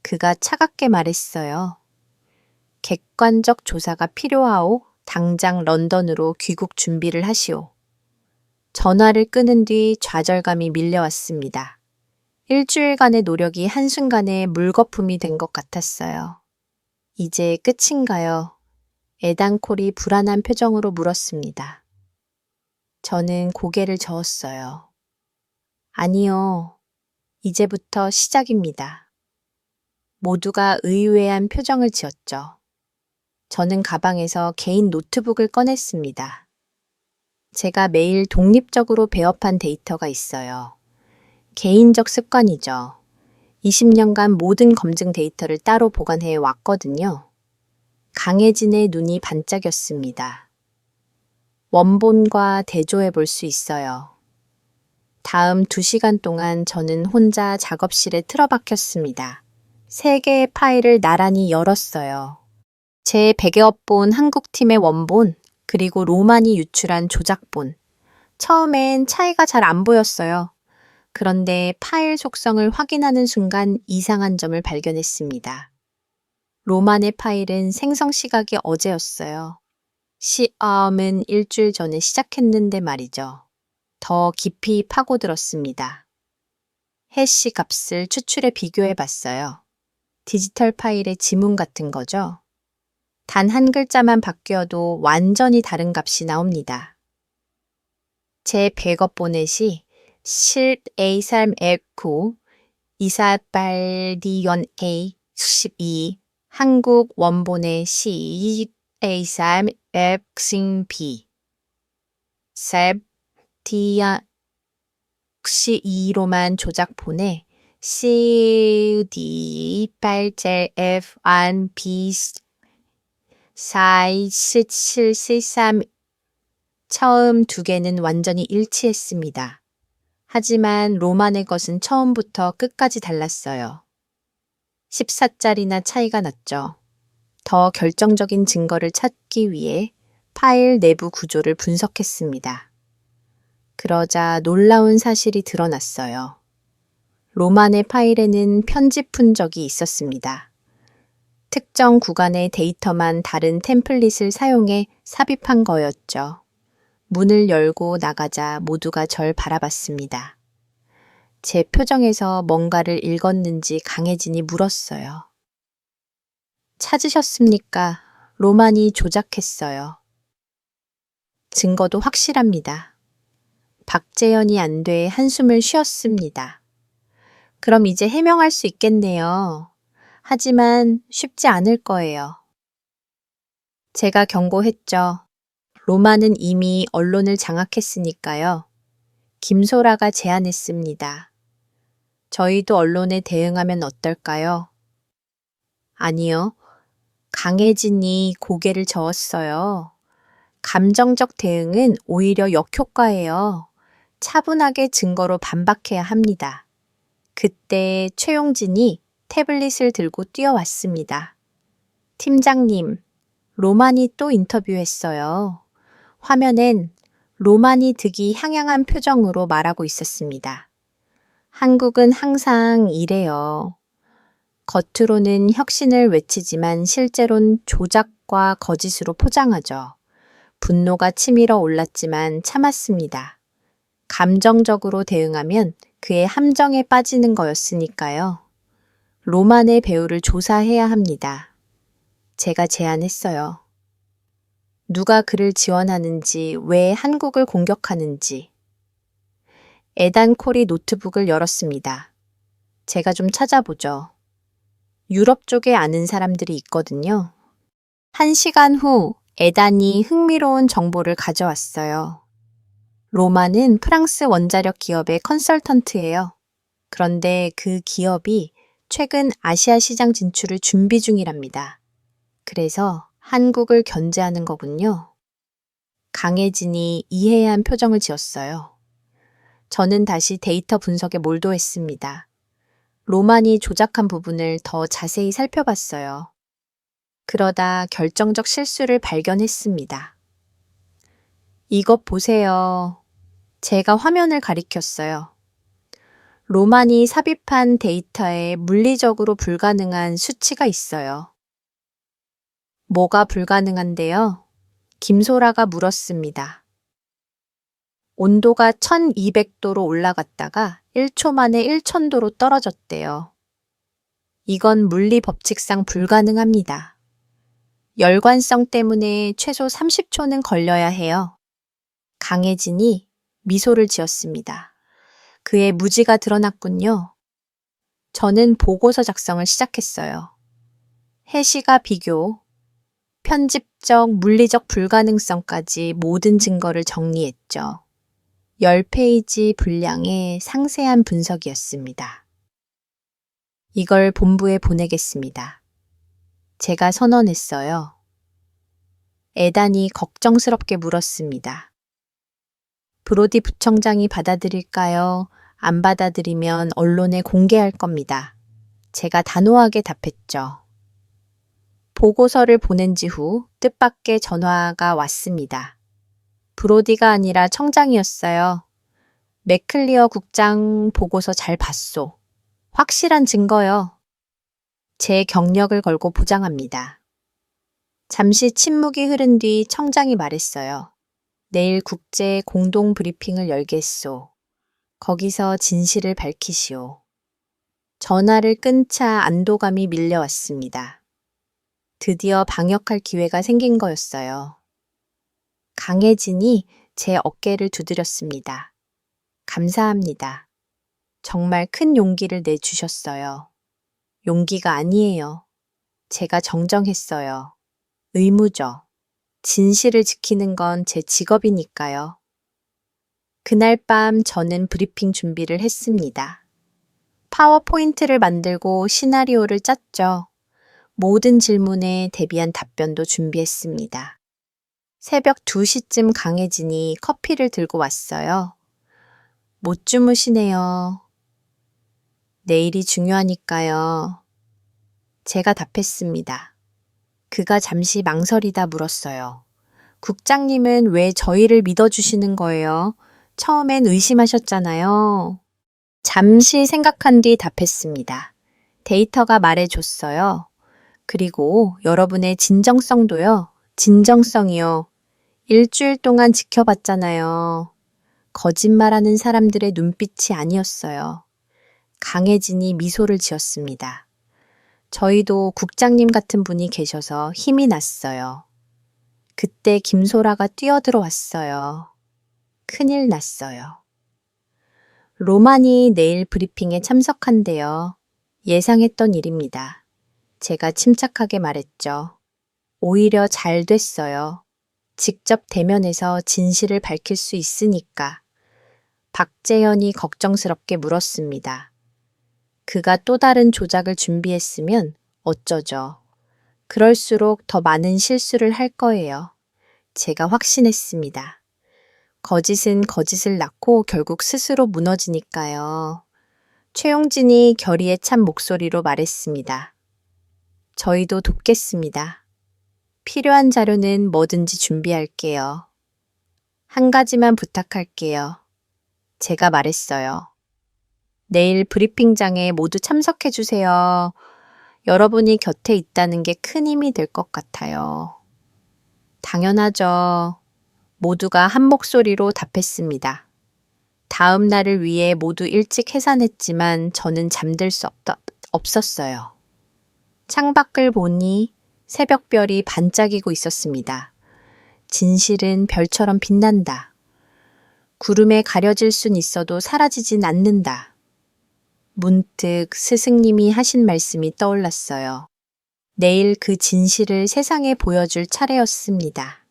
그가 차갑게 말했어요. 객관적 조사가 필요하오. 당장 런던으로 귀국 준비를 하시오. 전화를 끊은 뒤 좌절감이 밀려왔습니다. 일주일간의 노력이 한순간에 물거품이 된 것 같았어요. 이제 끝인가요? 에단콜이 불안한 표정으로 물었습니다. 저는 고개를 저었어요. 아니요. 이제부터 시작입니다. 모두가 의외한 표정을 지었죠. 저는 가방에서 개인 노트북을 꺼냈습니다. 제가 매일 독립적으로 배업한 데이터가 있어요. 개인적 습관이죠. 20년간 모든 검증 데이터를 따로 보관해 왔거든요. 강혜진의 눈이 반짝였습니다. 원본과 대조해 볼 수 있어요. 다음 2시간 동안 저는 혼자 작업실에 틀어박혔습니다. 3개의 파일을 나란히 열었어요. 제 100여 본 한국팀의 원본, 그리고 로만이 유출한 조작본. 처음엔 차이가 잘 안 보였어요. 그런데 파일 속성을 확인하는 순간 이상한 점을 발견했습니다. 로만의 파일은 생성 시각이 어제였어요. 시험은 일주일 전에 시작했는데 말이죠. 더 깊이 파고들었습니다. 해시 값을 추출해 비교해 봤어요. 디지털 파일의 지문 같은 거죠. 단 한 글자만 바뀌어도 완전히 다른 값이 나옵니다. 제 백업 보넷이 실 A3 F9 2481 A 12 한국 원본의 시 A3 F B 셉 디아 12로만 조작 보내 CD 87F1 B 4773 처음 2개는 완전히 일치했습니다. 하지만 로만의 것은 처음부터 끝까지 달랐어요. 14짜리나 차이가 났죠. 더 결정적인 증거를 찾기 위해 파일 내부 구조를 분석했습니다. 그러자 놀라운 사실이 드러났어요. 로만의 파일에는 편집 흔적이 있었습니다. 특정 구간의 데이터만 다른 템플릿을 사용해 삽입한 거였죠. 문을 열고 나가자 모두가 절 바라봤습니다. 제 표정에서 뭔가를 읽었는지 강혜진이 물었어요. 찾으셨습니까? 로만이 조작했어요. 증거도 확실합니다. 박재현이 안 돼 한숨을 쉬었습니다. 그럼 이제 해명할 수 있겠네요. 하지만 쉽지 않을 거예요. 제가 경고했죠. 로만은 이미 언론을 장악했으니까요. 김소라가 제안했습니다. 저희도 언론에 대응하면 어떨까요? 아니요. 강혜진이 고개를 저었어요. 감정적 대응은 오히려 역효과예요. 차분하게 증거로 반박해야 합니다. 그때 최용진이 태블릿을 들고 뛰어왔습니다. 팀장님, 로만이 또 인터뷰했어요. 화면엔 로만이 득이 향양한 표정으로 말하고 있었습니다. 한국은 항상 이래요. 겉으로는 혁신을 외치지만 실제로는 조작과 거짓으로 포장하죠. 분노가 치밀어 올랐지만 참았습니다. 감정적으로 대응하면 그의 함정에 빠지는 거였으니까요. 로만의 배우를 조사해야 합니다. 제가 제안했어요. 누가 그를 지원하는지, 왜 한국을 공격하는지. 에단 콜이 노트북을 열었습니다. 제가 좀 찾아보죠. 유럽 쪽에 아는 사람들이 있거든요. 1시간 후 에단이 흥미로운 정보를 가져왔어요. 로마는 프랑스 원자력 기업의 컨설턴트예요. 그런데 그 기업이 최근 아시아 시장 진출을 준비 중이랍니다. 그래서 한국을 견제하는 거군요. 강혜진이 이해한 표정을 지었어요. 저는 다시 데이터 분석에 몰두했습니다. 로만이 조작한 부분을 더 자세히 살펴봤어요. 그러다 결정적 실수를 발견했습니다. 이것 보세요. 제가 화면을 가리켰어요. 로만이 삽입한 데이터에 물리적으로 불가능한 수치가 있어요. 뭐가 불가능한데요? 김소라가 물었습니다. 온도가 1200도로 올라갔다가 1초 만에 1000도로 떨어졌대요. 이건 물리 법칙상 불가능합니다. 열관성 때문에 최소 30초는 걸려야 해요. 강혜진이 미소를 지었습니다. 그의 무지가 드러났군요. 저는 보고서 작성을 시작했어요. 해시가 비교, 편집적, 물리적 불가능성까지 모든 증거를 정리했죠. 10페이지 분량의 상세한 분석이었습니다. 이걸 본부에 보내겠습니다. 제가 선언했어요. 에단이 걱정스럽게 물었습니다. 브로디 부청장이 받아들일까요? 안 받아들이면 언론에 공개할 겁니다. 제가 단호하게 답했죠. 보고서를 보낸 지 후 뜻밖의 전화가 왔습니다. 브로디가 아니라 청장이었어요. 맥클리어 국장 보고서 잘 봤소. 확실한 증거요. 제 경력을 걸고 보장합니다. 잠시 침묵이 흐른 뒤 청장이 말했어요. 내일 국제 공동 브리핑을 열겠소. 거기서 진실을 밝히시오. 전화를 끈 차 안도감이 밀려왔습니다. 드디어 방역할 기회가 생긴 거였어요. 강혜진이 제 어깨를 두드렸습니다. 감사합니다. 정말 큰 용기를 내주셨어요. 용기가 아니에요. 제가 정정했어요. 의무죠. 진실을 지키는 건 제 직업이니까요. 그날 밤 저는 브리핑 준비를 했습니다. 파워포인트를 만들고 시나리오를 짰죠. 모든 질문에 대비한 답변도 준비했습니다. 새벽 2시쯤 강혜진이 커피를 들고 왔어요. 못 주무시네요. 내일이 중요하니까요. 제가 답했습니다. 그가 잠시 망설이다 물었어요. 국장님은 왜 저희를 믿어주시는 거예요? 처음엔 의심하셨잖아요. 잠시 생각한 뒤 답했습니다. 데이터가 말해줬어요. 그리고 여러분의 진정성도요. 진정성이요. 일주일 동안 지켜봤잖아요. 거짓말하는 사람들의 눈빛이 아니었어요. 강혜진이 미소를 지었습니다. 저희도 국장님 같은 분이 계셔서 힘이 났어요. 그때 김소라가 뛰어들어왔어요. 큰일 났어요. 로만이 내일 브리핑에 참석한대요. 예상했던 일입니다. 제가 침착하게 말했죠. 오히려 잘 됐어요. 직접 대면해서 진실을 밝힐 수 있으니까. 박재현이 걱정스럽게 물었습니다. 그가 또 다른 조작을 준비했으면 어쩌죠. 그럴수록 더 많은 실수를 할 거예요. 제가 확신했습니다. 거짓은 거짓을 낳고 결국 스스로 무너지니까요. 최용진이 결의에 찬 목소리로 말했습니다. 저희도 돕겠습니다. 필요한 자료는 뭐든지 준비할게요. 한 가지만 부탁할게요. 제가 말했어요. 내일 브리핑장에 모두 참석해 주세요. 여러분이 곁에 있다는 게 큰 힘이 될 것 같아요. 당연하죠. 모두가 한 목소리로 답했습니다. 다음 날을 위해 모두 일찍 해산했지만 저는 잠들 수 없었어요. 창밖을 보니 새벽별이 반짝이고 있었습니다. 진실은 별처럼 빛난다. 구름에 가려질 순 있어도 사라지진 않는다. 문득 스승님이 하신 말씀이 떠올랐어요. 내일 그 진실을 세상에 보여줄 차례였습니다.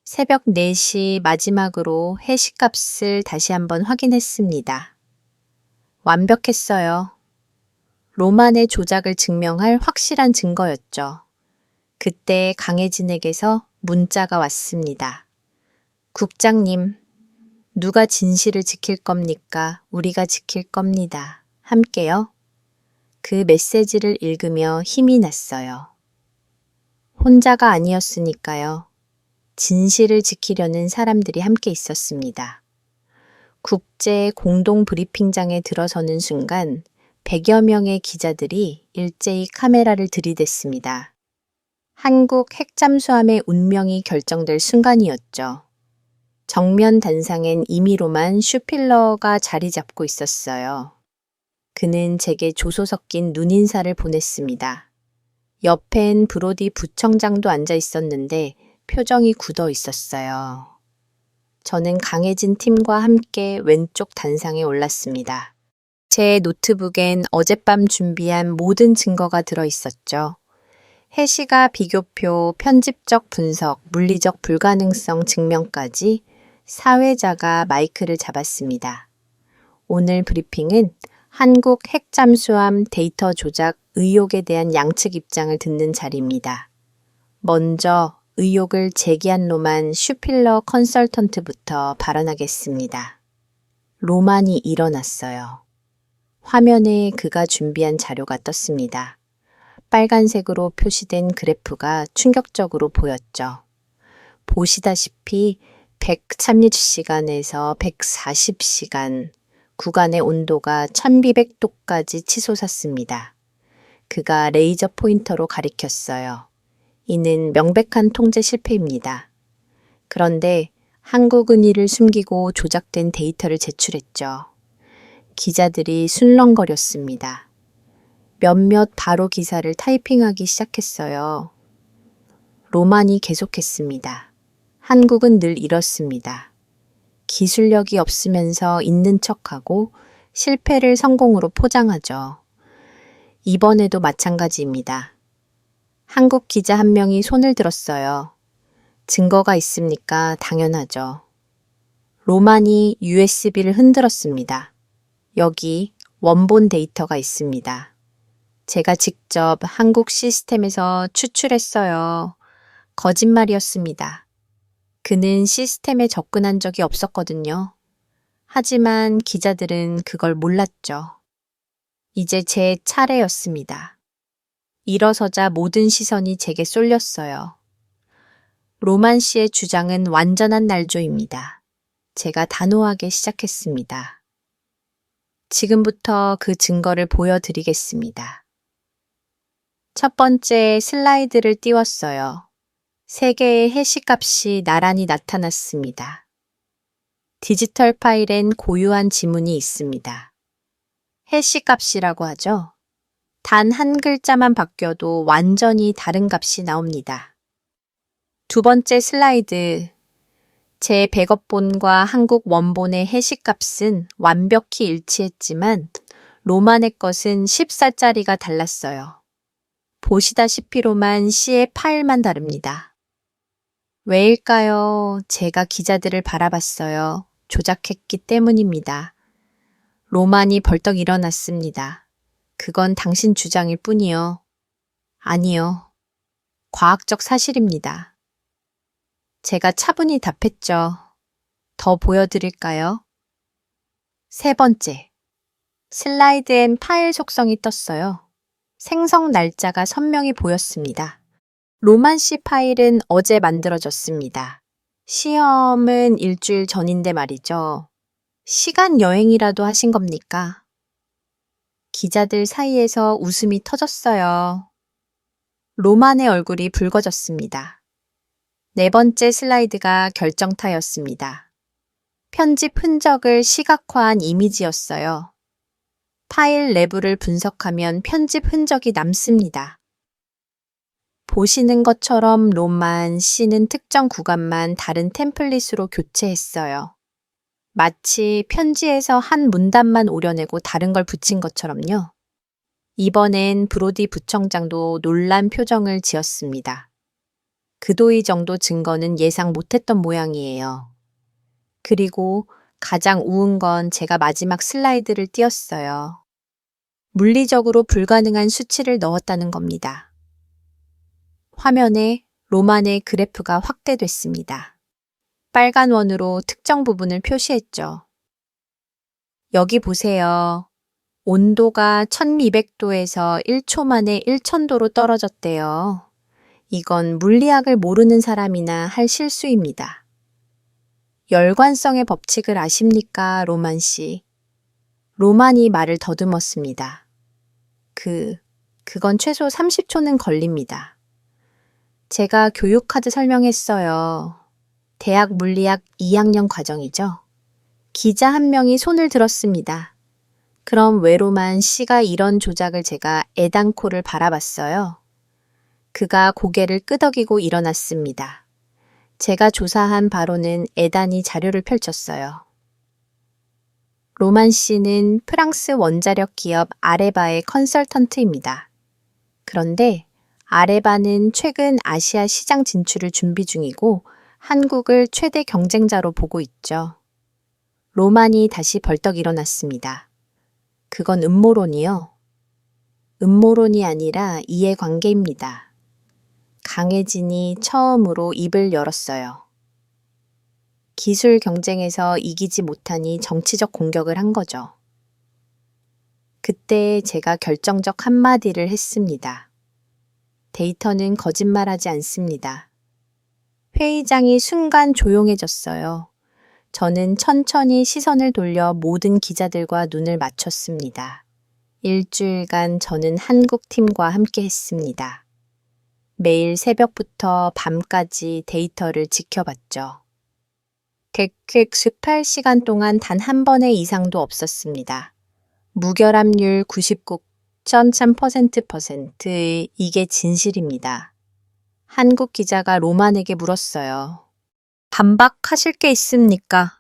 새벽 4시 마지막으로 해시값을 다시 한번 확인했습니다. 완벽했어요. 로만의 조작을 증명할 확실한 증거였죠. 그때 강혜진에게서 문자가 왔습니다. 국장님, 누가 진실을 지킬 겁니까? 우리가 지킬 겁니다. 함께요. 그 메시지를 읽으며 힘이 났어요. 혼자가 아니었으니까요. 진실을 지키려는 사람들이 함께 있었습니다. 국제 공동 브리핑장에 들어서는 순간 100여 명의 기자들이 일제히 카메라를 들이댔습니다. 한국 핵잠수함의 운명이 결정될 순간이었죠. 정면 단상엔 임의로만 슈필러가 자리 잡고 있었어요. 그는 제게 조소 섞인 눈인사를 보냈습니다. 옆엔 브로디 부청장도 앉아 있었는데 표정이 굳어 있었어요. 저는 강혜진 팀과 함께 왼쪽 단상에 올랐습니다. 제 노트북엔 어젯밤 준비한 모든 증거가 들어 있었죠. 해시가 비교표, 편집적 분석, 물리적 불가능성 증명까지 사회자가 마이크를 잡았습니다. 오늘 브리핑은 한국 핵잠수함 데이터 조작 의혹에 대한 양측 입장을 듣는 자리입니다. 먼저 의혹을 제기한 로만 슈필러 컨설턴트부터 발언하겠습니다. 로만이 일어났어요. 화면에 그가 준비한 자료가 떴습니다. 빨간색으로 표시된 그래프가 충격적으로 보였죠. 보시다시피 130시간에서 140시간 구간의 온도가 1200도까지 치솟았습니다. 그가 레이저 포인터로 가리켰어요. 이는 명백한 통제 실패입니다. 그런데 한국은 이를 숨기고 조작된 데이터를 제출했죠. 기자들이 술렁거렸습니다. 몇몇 바로 기사를 타이핑하기 시작했어요. 로만이 계속했습니다. 한국은 늘 이렇습니다. 기술력이 없으면서 있는 척하고 실패를 성공으로 포장하죠. 이번에도 마찬가지입니다. 한국 기자 한 명이 손을 들었어요. 증거가 있습니까? 당연하죠. 로만이 USB를 흔들었습니다. 여기 원본 데이터가 있습니다. 제가 직접 한국 시스템에서 추출했어요. 거짓말이었습니다. 그는 시스템에 접근한 적이 없었거든요. 하지만 기자들은 그걸 몰랐죠. 이제 제 차례였습니다. 일어서자 모든 시선이 제게 쏠렸어요. 로만 씨의 주장은 완전한 날조입니다. 제가 단호하게 시작했습니다. 지금부터 그 증거를 보여드리겠습니다. 첫 번째 슬라이드를 띄웠어요. 3개의 해시값이 나란히 나타났습니다. 디지털 파일엔 고유한 지문이 있습니다. 해시값이라고 하죠. 단 한 글자만 바뀌어도 완전히 다른 값이 나옵니다. 두 번째 슬라이드. 제 백업본과 한국 원본의 해시값은 완벽히 일치했지만 로만의 것은 10살짜리가 달랐어요. 보시다시피로만 C의 파일만 다릅니다. 왜일까요? 제가 기자들을 바라봤어요. 조작했기 때문입니다. 로만이 벌떡 일어났습니다. 그건 당신 주장일 뿐이요. 아니요. 과학적 사실입니다. 제가 차분히 답했죠. 더 보여드릴까요? 세 번째. 슬라이드엔 파일 속성이 떴어요. 생성 날짜가 선명히 보였습니다. 로만 씨 파일은 어제 만들어졌습니다. 시험은 일주일 전인데 말이죠. 시간 여행이라도 하신 겁니까? 기자들 사이에서 웃음이 터졌어요. 로만의 얼굴이 붉어졌습니다. 네 번째 슬라이드가 결정타였습니다. 편집 흔적을 시각화한 이미지였어요. 파일 내부를 분석하면 편집 흔적이 남습니다. 보시는 것처럼 로만 C는 특정 구간만 다른 템플릿으로 교체했어요. 마치 편지에서 한 문단만 오려내고 다른 걸 붙인 것처럼요. 이번엔 브로디 부청장도 놀란 표정을 지었습니다. 그도이 정도 증거는 예상 못했던 모양이에요. 그리고 가장 우운 건 제가 마지막 슬라이드를 띄었어요. 물리적으로 불가능한 수치를 넣었다는 겁니다. 화면에 로만의 그래프가 확대됐습니다. 빨간 원으로 특정 부분을 표시했죠. 여기 보세요. 온도가 1200도에서 1초 만에 1000도로 떨어졌대요. 이건 물리학을 모르는 사람이나 할 실수입니다. 열관성의 법칙을 아십니까, 로만 씨? 로만이 말을 더듬었습니다. 그건 최소 30초는 걸립니다. 제가 교육카드 설명했어요. 대학 물리학 2학년 과정이죠. 기자 한 명이 손을 들었습니다. 그럼 왜 로만 씨가 이런 조작을 제가 애당코를 바라봤어요. 그가 고개를 끄덕이고 일어났습니다. 제가 조사한 바로는 애단이 자료를 펼쳤어요. 로만 씨는 프랑스 원자력 기업 아레바의 컨설턴트입니다. 그런데 아레바는 최근 아시아 시장 진출을 준비 중이고 한국을 최대 경쟁자로 보고 있죠. 로만이 다시 벌떡 일어났습니다. 그건 음모론이요. 음모론이 아니라 이해관계입니다. 강혜진이 처음으로 입을 열었어요. 기술 경쟁에서 이기지 못하니 정치적 공격을 한 거죠. 그때 제가 결정적 한마디를 했습니다. 데이터는 거짓말하지 않습니다. 회의장이 순간 조용해졌어요. 저는 천천히 시선을 돌려 모든 기자들과 눈을 맞췄습니다. 일주일간 저는 한국팀과 함께 했습니다. 매일 새벽부터 밤까지 데이터를 지켜봤죠. 118시간 동안 단 한 번의 이상도 없었습니다. 무결합률 99.3%, 이게 진실입니다. 한국 기자가 로만에게 물었어요. 반박하실 게 있습니까?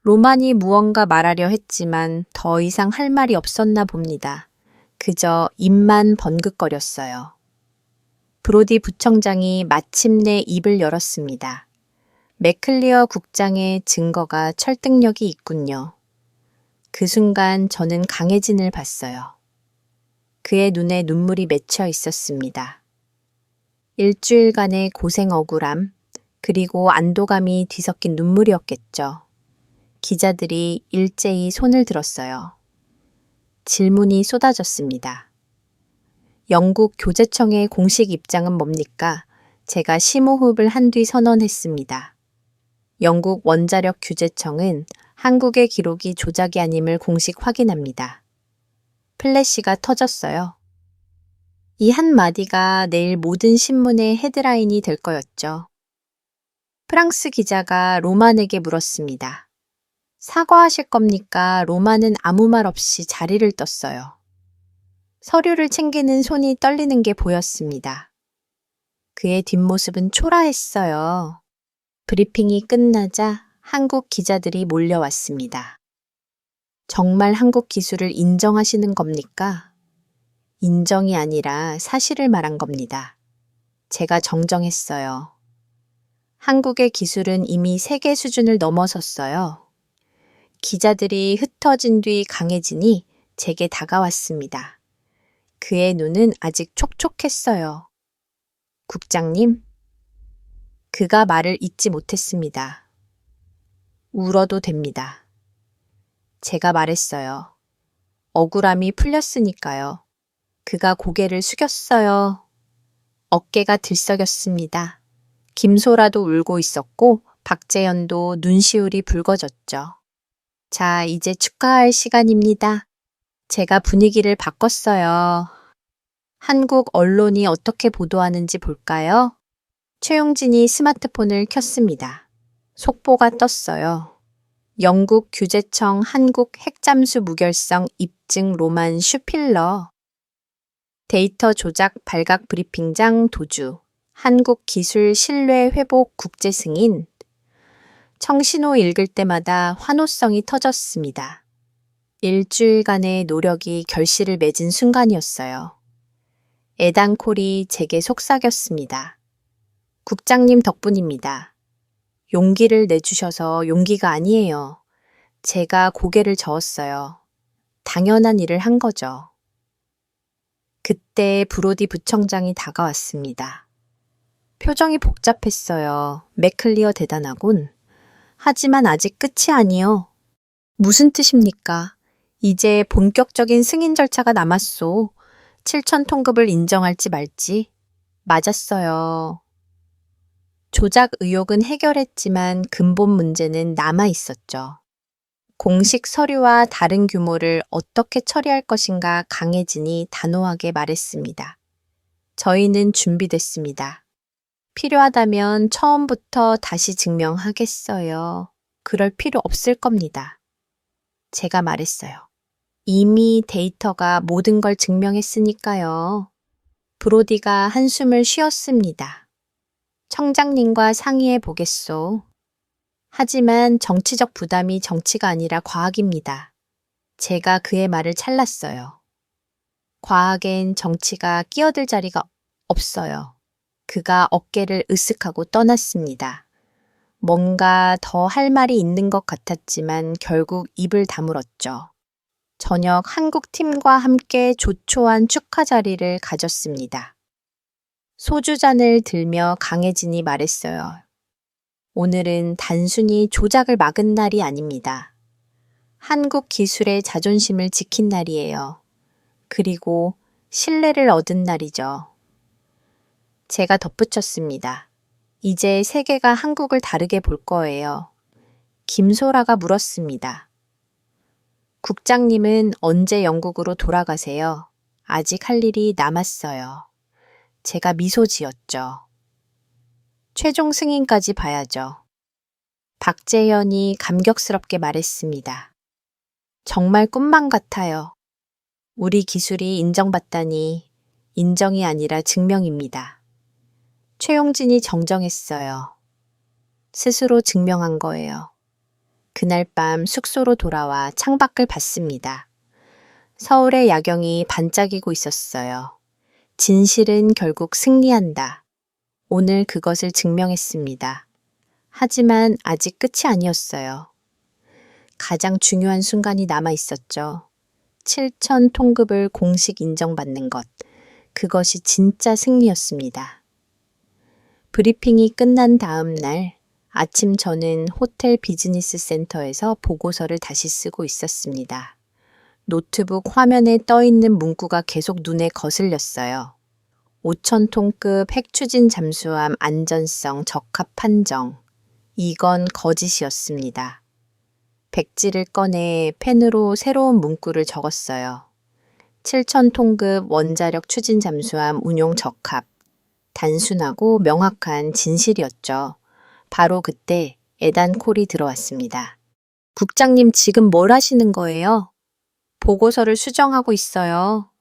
로만이 무언가 말하려 했지만 더 이상 할 말이 없었나 봅니다. 그저 입만 번긋거렸어요. 브로디 부청장이 마침내 입을 열었습니다. 맥클리어 국장의 증거가 설득력이 있군요. 그 순간 저는 강혜진을 봤어요. 그의 눈에 눈물이 맺혀 있었습니다. 일주일간의 고생 억울함, 그리고 안도감이 뒤섞인 눈물이었겠죠. 기자들이 일제히 손을 들었어요. 질문이 쏟아졌습니다. 영국 교재청의 공식 입장은 뭡니까? 제가 심호흡을 한 뒤 선언했습니다. 영국 원자력 규제청은 한국의 기록이 조작이 아님을 공식 확인합니다. 플래시가 터졌어요. 이 한마디가 내일 모든 신문의 헤드라인이 될 거였죠. 프랑스 기자가 로만에게 물었습니다. 사과하실 겁니까? 로만은 아무 말 없이 자리를 떴어요. 서류를 챙기는 손이 떨리는 게 보였습니다. 그의 뒷모습은 초라했어요. 브리핑이 끝나자 한국 기자들이 몰려왔습니다. 정말 한국 기술을 인정하시는 겁니까? 인정이 아니라 사실을 말한 겁니다. 제가 정정했어요. 한국의 기술은 이미 세계 수준을 넘어섰어요. 기자들이 흩어진 뒤 강혜진이 제게 다가왔습니다. 그의 눈은 아직 촉촉했어요. 국장님, 그가 말을 잇지 못했습니다. 울어도 됩니다. 제가 말했어요. 억울함이 풀렸으니까요. 그가 고개를 숙였어요. 어깨가 들썩였습니다. 김소라도 울고 있었고 박재현도 눈시울이 붉어졌죠. 자, 이제 축하할 시간입니다. 제가 분위기를 바꿨어요. 한국 언론이 어떻게 보도하는지 볼까요? 최용진이 스마트폰을 켰습니다. 속보가 떴어요. 영국 규제청 한국 핵잠수 무결성 입증 로만 슈필러. 데이터 조작 발각 브리핑장 도주. 한국 기술 신뢰 회복 국제 승인. 청신호 읽을 때마다 환호성이 터졌습니다. 일주일간의 노력이 결실을 맺은 순간이었어요. 에단콜이 제게 속삭였습니다. 국장님 덕분입니다. 용기를 내주셔서 용기가 아니에요. 제가 고개를 저었어요. 당연한 일을 한 거죠. 그때 브로디 부청장이 다가왔습니다. 표정이 복잡했어요. 맥클리어 대단하군. 하지만 아직 끝이 아니요. 무슨 뜻입니까? 이제 본격적인 승인 절차가 남았소. 7천 통급을 인정할지 말지. 맞았어요. 조작 의혹은 해결했지만 근본 문제는 남아 있었죠. 공식 서류와 다른 규모를 어떻게 처리할 것인가 강혜진이 단호하게 말했습니다. 저희는 준비됐습니다. 필요하다면 처음부터 다시 증명하겠어요. 그럴 필요 없을 겁니다. 제가 말했어요. 이미 데이터가 모든 걸 증명했으니까요. 브로디가 한숨을 쉬었습니다. 청장님과 상의해 보겠소. 하지만 정치적 부담이 정치가 아니라 과학입니다. 제가 그의 말을 찰랐어요. 과학엔 정치가 끼어들 자리가 없어요. 그가 어깨를 으쓱하고 떠났습니다. 뭔가 더 할 말이 있는 것 같았지만 결국 입을 다물었죠. 저녁 한국 팀과 함께 조촐한 축하 자리를 가졌습니다. 소주잔을 들며 강혜진이 말했어요. 오늘은 단순히 조작을 막은 날이 아닙니다. 한국 기술의 자존심을 지킨 날이에요. 그리고 신뢰를 얻은 날이죠. 제가 덧붙였습니다. 이제 세계가 한국을 다르게 볼 거예요. 김소라가 물었습니다. 국장님은 언제 영국으로 돌아가세요? 아직 할 일이 남았어요. 제가 미소 지었죠. 최종 승인까지 봐야죠. 박재현이 감격스럽게 말했습니다. 정말 꿈만 같아요. 우리 기술이 인정받다니 인정이 아니라 증명입니다. 최용진이 정정했어요. 스스로 증명한 거예요. 그날 밤 숙소로 돌아와 창밖을 봤습니다. 서울의 야경이 반짝이고 있었어요. 진실은 결국 승리한다. 오늘 그것을 증명했습니다. 하지만 아직 끝이 아니었어요. 가장 중요한 순간이 남아 있었죠. 7천 통급을 공식 인정받는 것. 그것이 진짜 승리였습니다. 브리핑이 끝난 다음 날 아침 저는 호텔 비즈니스 센터에서 보고서를 다시 쓰고 있었습니다. 노트북 화면에 떠있는 문구가 계속 눈에 거슬렸어요. 5천 톤급 핵추진 잠수함 안전성 적합 판정. 이건 거짓이었습니다. 백지를 꺼내 펜으로 새로운 문구를 적었어요. 7천 톤급 원자력 추진 잠수함 운용 적합. 단순하고 명확한 진실이었죠. 바로 그때 에단콜이 들어왔습니다. 국장님 지금 뭘 하시는 거예요? 보고서를 수정하고 있어요.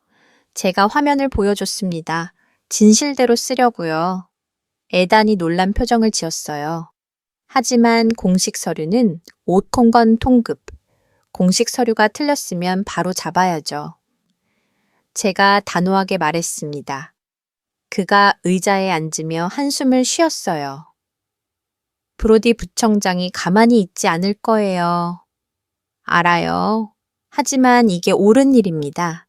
제가 화면을 보여줬습니다. 진실대로 쓰려고요. 에단이 놀란 표정을 지었어요. 하지만 공식 서류는 5톤건 통급. 공식 서류가 틀렸으면 바로 잡아야죠. 제가 단호하게 말했습니다. 그가 의자에 앉으며 한숨을 쉬었어요. 브로디 부청장이 가만히 있지 않을 거예요. 알아요. 하지만 이게 옳은 일입니다.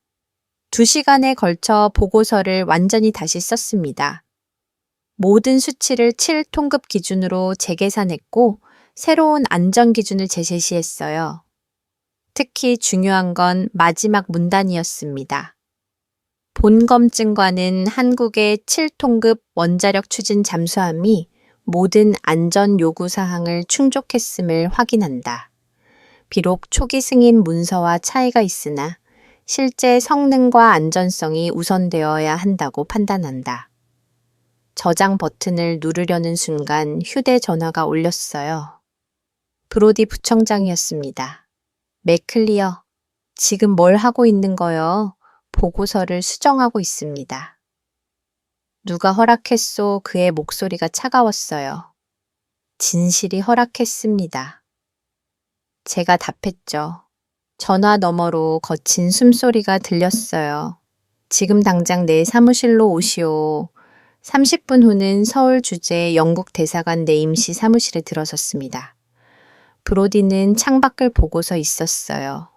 2시간에 걸쳐 보고서를 완전히 다시 썼습니다. 모든 수치를 7톤급 기준으로 재계산했고 새로운 안전 기준을 제시했어요. 특히 중요한 건 마지막 문단이었습니다. 본 검증과는 한국의 7톤급 원자력 추진 잠수함이 모든 안전 요구 사항을 충족했음을 확인한다. 비록 초기 승인 문서와 차이가 있으나 실제 성능과 안전성이 우선되어야 한다고 판단한다. 저장 버튼을 누르려는 순간 휴대전화가 울렸어요. 브로디 부청장이었습니다. 맥클리어, 지금 뭘 하고 있는 거요? 보고서를 수정하고 있습니다. 누가 허락했소? 그의 목소리가 차가웠어요. 진실이 허락했습니다. 제가 답했죠. 전화 너머로 거친 숨소리가 들렸어요. 지금 당장 내 사무실로 오시오. 30분 후는 서울 주재 영국 대사관 내 임시 사무실에 들어섰습니다. 브로디는 창밖을 보고서 있었어요.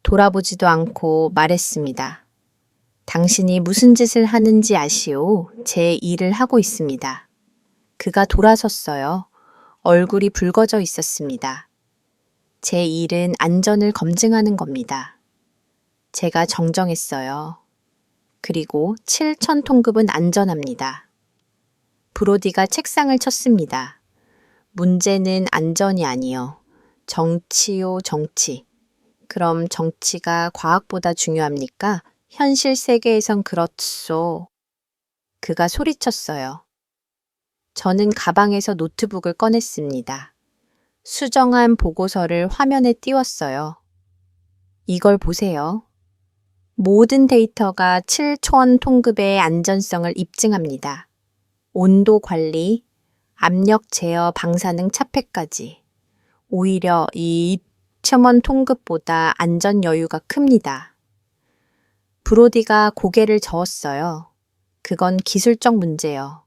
돌아보지도 않고 말했습니다. 당신이 무슨 짓을 하는지 아시오? 제 일을 하고 있습니다. 그가 돌아섰어요. 얼굴이 붉어져 있었습니다. 제 일은 안전을 검증하는 겁니다. 제가 정정했어요. 그리고 7천 통급은 안전합니다. 브로디가 책상을 쳤습니다. 문제는 안전이 아니요. 정치요, 정치. 그럼 정치가 과학보다 중요합니까? 현실 세계에선 그렇소. 그가 소리쳤어요. 저는 가방에서 노트북을 꺼냈습니다. 수정한 보고서를 화면에 띄웠어요. 이걸 보세요. 모든 데이터가 7천 통급의 안전성을 입증합니다. 온도 관리, 압력 제어 방사능 차폐까지. 오히려 이 2,000원 통급보다 안전 여유가 큽니다. 브로디가 고개를 저었어요. 그건 기술적 문제요.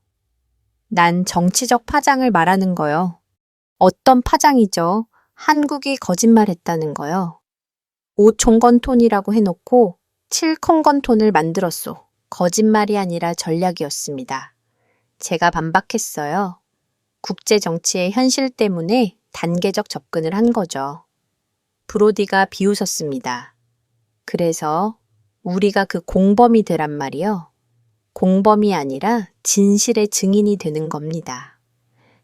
난 정치적 파장을 말하는 거요. 어떤 파장이죠? 한국이 거짓말했다는 거요. 5촌건톤이라고 해놓고 7콩건톤을 만들었소. 거짓말이 아니라 전략이었습니다. 제가 반박했어요. 국제 정치의 현실 때문에 단계적 접근을 한 거죠. 브로디가 비웃었습니다. 그래서 우리가 그 공범이 되란 말이요. 공범이 아니라 진실의 증인이 되는 겁니다.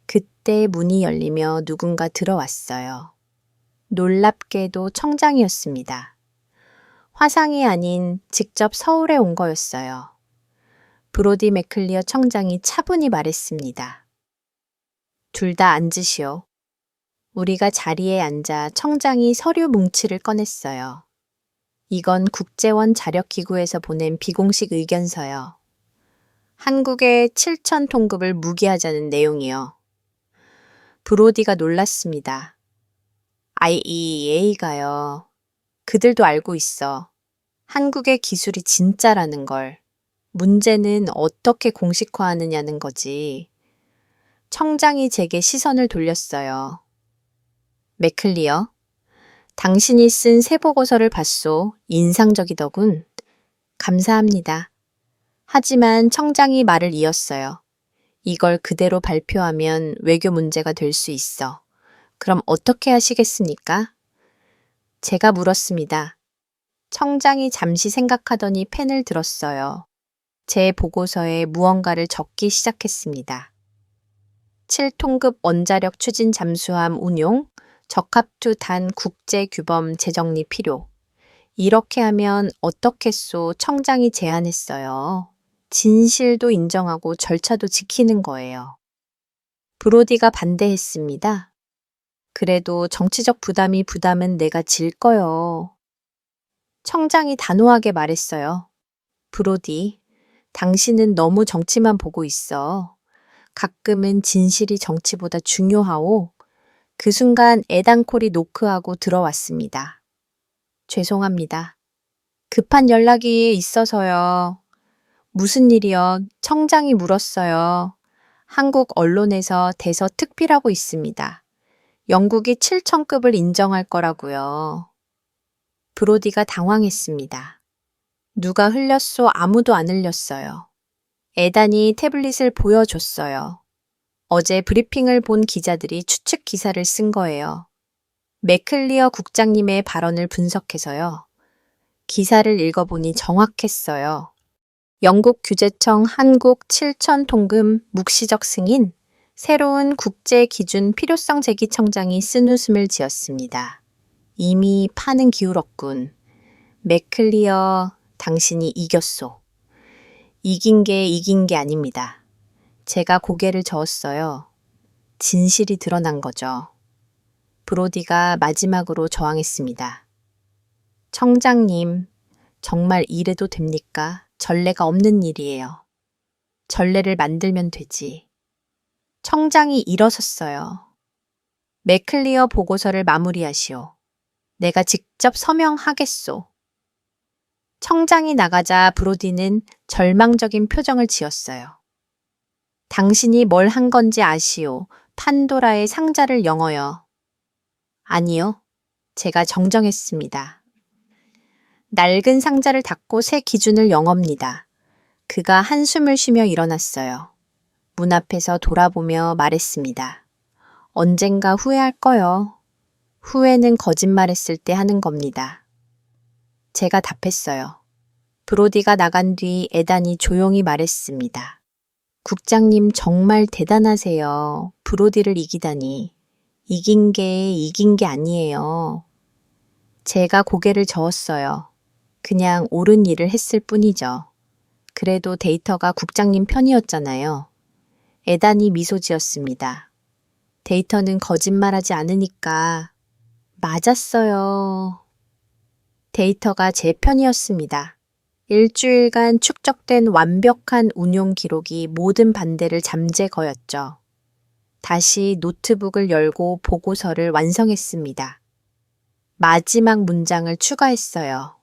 그때 문이 열리며 누군가 들어왔어요. 놀랍게도 청장이었습니다. 화상이 아닌 직접 서울에 온 거였어요. 브로디 맥클리어 청장이 차분히 말했습니다. 둘 다 앉으시오. 우리가 자리에 앉아 청장이 서류 뭉치를 꺼냈어요. 이건 국제원 자력기구에서 보낸 비공식 의견서요. 한국의 7천 통급을 무기하자는 내용이요. 브로디가 놀랐습니다. IEA가요. 그들도 알고 있어. 한국의 기술이 진짜라는 걸. 문제는 어떻게 공식화하느냐는 거지. 청장이 제게 시선을 돌렸어요. 맥클리어, 당신이 쓴 새 보고서를 봤소. 인상적이더군. 감사합니다. 하지만 청장이 말을 이었어요. 이걸 그대로 발표하면 외교 문제가 될 수 있어. 그럼 어떻게 하시겠습니까? 제가 물었습니다. 청장이 잠시 생각하더니 펜을 들었어요. 제 보고서에 무언가를 적기 시작했습니다. 7통급 원자력 추진 잠수함 운용, 적합투 단 국제 규범 재정리 필요. 이렇게 하면 어떻겠소? 청장이 제안했어요. 진실도 인정하고 절차도 지키는 거예요. 브로디가 반대했습니다. 그래도 정치적 부담은 내가 질 거요. 청장이 단호하게 말했어요. 브로디, 당신은 너무 정치만 보고 있어. 가끔은 진실이 정치보다 중요하오. 그 순간 에단콜이 노크하고 들어왔습니다. 죄송합니다. 급한 연락이 있어서요. 무슨 일이요? 청장이 물었어요. 한국 언론에서 대서특필하고 있습니다. 영국이 7천급을 인정할 거라고요. 브로디가 당황했습니다. 누가 흘렸소? 아무도 안 흘렸어요. 에단이 태블릿을 보여줬어요. 어제 브리핑을 본 기자들이 추측 기사를 쓴 거예요. 맥클리어 국장님의 발언을 분석해서요. 기사를 읽어보니 정확했어요. 영국 규제청 한국 7천 통금 묵시적 승인, 새로운 국제 기준 필요성 제기 청장이 쓴웃음을 지었습니다. 이미 파는 기울었군. 맥클리어, 당신이 이겼소. 이긴 게 아닙니다. 제가 고개를 저었어요. 진실이 드러난 거죠. 브로디가 마지막으로 저항했습니다. 청장님, 정말 이래도 됩니까? 전례가 없는 일이에요. 전례를 만들면 되지. 청장이 일어섰어요. 맥클리어 보고서를 마무리하시오. 내가 직접 서명하겠소. 청장이 나가자 브로디는 절망적인 표정을 지었어요. 당신이 뭘 한 건지 아시오. 판도라의 상자를 영어요. 아니요. 제가 정정했습니다. 낡은 상자를 닫고 새 기준을 영업니다. 그가 한숨을 쉬며 일어났어요. 문 앞에서 돌아보며 말했습니다. 언젠가 후회할 거요. 후회는 거짓말했을 때 하는 겁니다. 제가 답했어요. 브로디가 나간 뒤 에단이 조용히 말했습니다. 국장님 정말 대단하세요. 브로디를 이기다니. 이긴 게 아니에요. 제가 고개를 저었어요. 그냥 옳은 일을 했을 뿐이죠. 그래도 데이터가 국장님 편이었잖아요. 에단이 미소 지었습니다. 데이터는 거짓말하지 않으니까. 맞았어요. 데이터가 제 편이었습니다. 일주일간 축적된 완벽한 운용 기록이 모든 반대를 잠재거였죠. 다시 노트북을 열고 보고서를 완성했습니다. 마지막 문장을 추가했어요.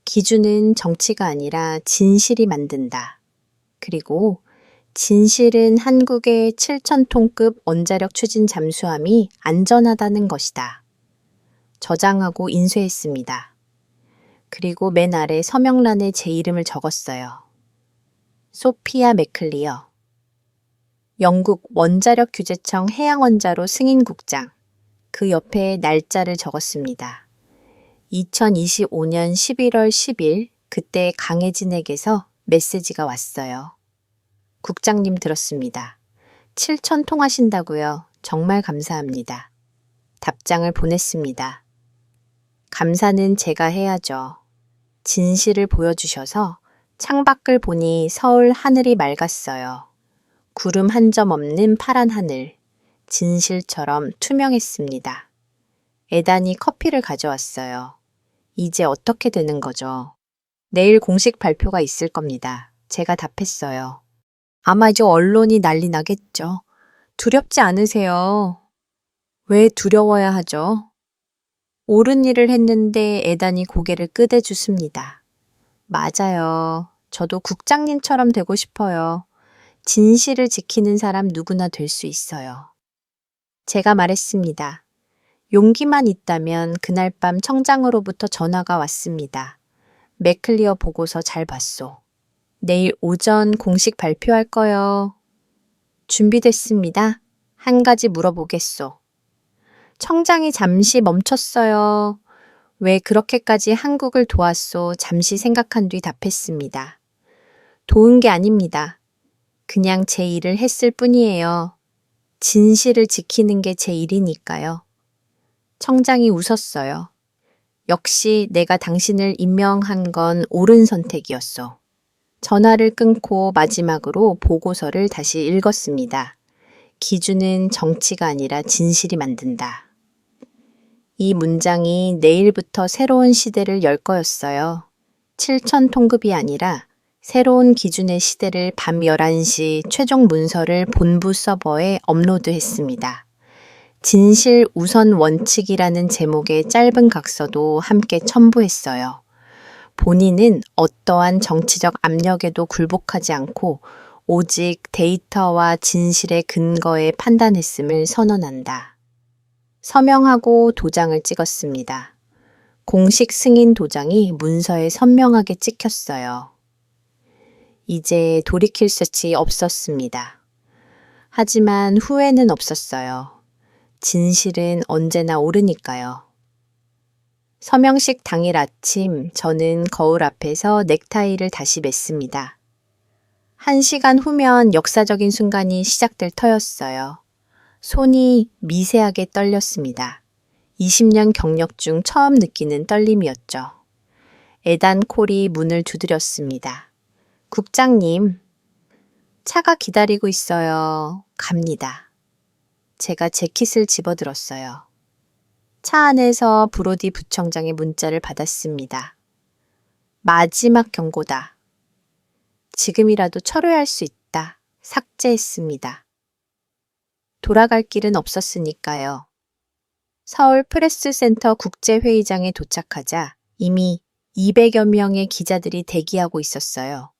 기준은 정치가 아니라 진실이 만든다. 그리고 진실은 한국의 7,000톤급 원자력 추진 잠수함이 안전하다는 것이다. 저장하고 인쇄했습니다. 그리고 맨 아래 서명란에 제 이름을 적었어요. 소피아 맥클리어. 영국 원자력 규제청 해양원자로 승인국장. 그 옆에 날짜를 적었습니다. 2025년 11월 10일 그때 강혜진에게서 메시지가 왔어요. 국장님 들었습니다. 7,000통 하신다고요. 정말 감사합니다. 답장을 보냈습니다. 감사는 제가 해야죠. 진실을 보여주셔서 창밖을 보니 서울 하늘이 맑았어요. 구름 한 점 없는 파란 하늘, 진실처럼 투명했습니다. 에단이 커피를 가져왔어요. 이제 어떻게 되는 거죠? 내일 공식 발표가 있을 겁니다. 제가 답했어요. 아마 이제 언론이 난리 나겠죠. 두렵지 않으세요? 왜 두려워야 하죠? 옳은 일을 했는데 에단이 고개를 끄덕여줍니다. 맞아요. 저도 국장님처럼 되고 싶어요. 진실을 지키는 사람 누구나 될 수 있어요. 제가 말했습니다. 용기만 있다면 그날 밤 청장으로부터 전화가 왔습니다. 맥클리어 보고서 잘 봤소. 내일 오전 공식 발표할 거요. 준비됐습니다. 한 가지 물어보겠소. 청장이 잠시 멈췄어요. 왜 그렇게까지 한국을 도왔소? 잠시 생각한 뒤 답했습니다. 도운 게 아닙니다. 그냥 제 일을 했을 뿐이에요. 진실을 지키는 게 제 일이니까요. 청장이 웃었어요. 역시 내가 당신을 임명한 건 옳은 선택이었어. 전화를 끊고 마지막으로 보고서를 다시 읽었습니다. 기준은 정치가 아니라 진실이 만든다. 이 문장이 내일부터 새로운 시대를 열 거였어요. 7,000통급이 아니라 새로운 기준의 시대를 밤 11시 최종 문서를 본부 서버에 업로드했습니다. 진실 우선 원칙이라는 제목의 짧은 각서도 함께 첨부했어요. 본인은 어떠한 정치적 압력에도 굴복하지 않고 오직 데이터와 진실의 근거에 판단했음을 선언한다. 서명하고 도장을 찍었습니다. 공식 승인 도장이 문서에 선명하게 찍혔어요. 이제 돌이킬 수치 없었습니다. 하지만 후회는 없었어요. 진실은 언제나 옳으니까요. 서명식 당일 아침 저는 거울 앞에서 넥타이를 다시 맸습니다. 1시간 후면 역사적인 순간이 시작될 터였어요. 손이 미세하게 떨렸습니다. 20년 경력 중 처음 느끼는 떨림이었죠. 에단 콜이 문을 두드렸습니다. 국장님, 차가 기다리고 있어요. 갑니다. 제가 재킷을 집어들었어요. 차 안에서 브로디 부청장의 문자를 받았습니다. 마지막 경고다. 지금이라도 철회할 수 있다. 삭제했습니다. 돌아갈 길은 없었으니까요. 서울 프레스센터 국제회의장에 도착하자 이미 200여 명의 기자들이 대기하고 있었어요.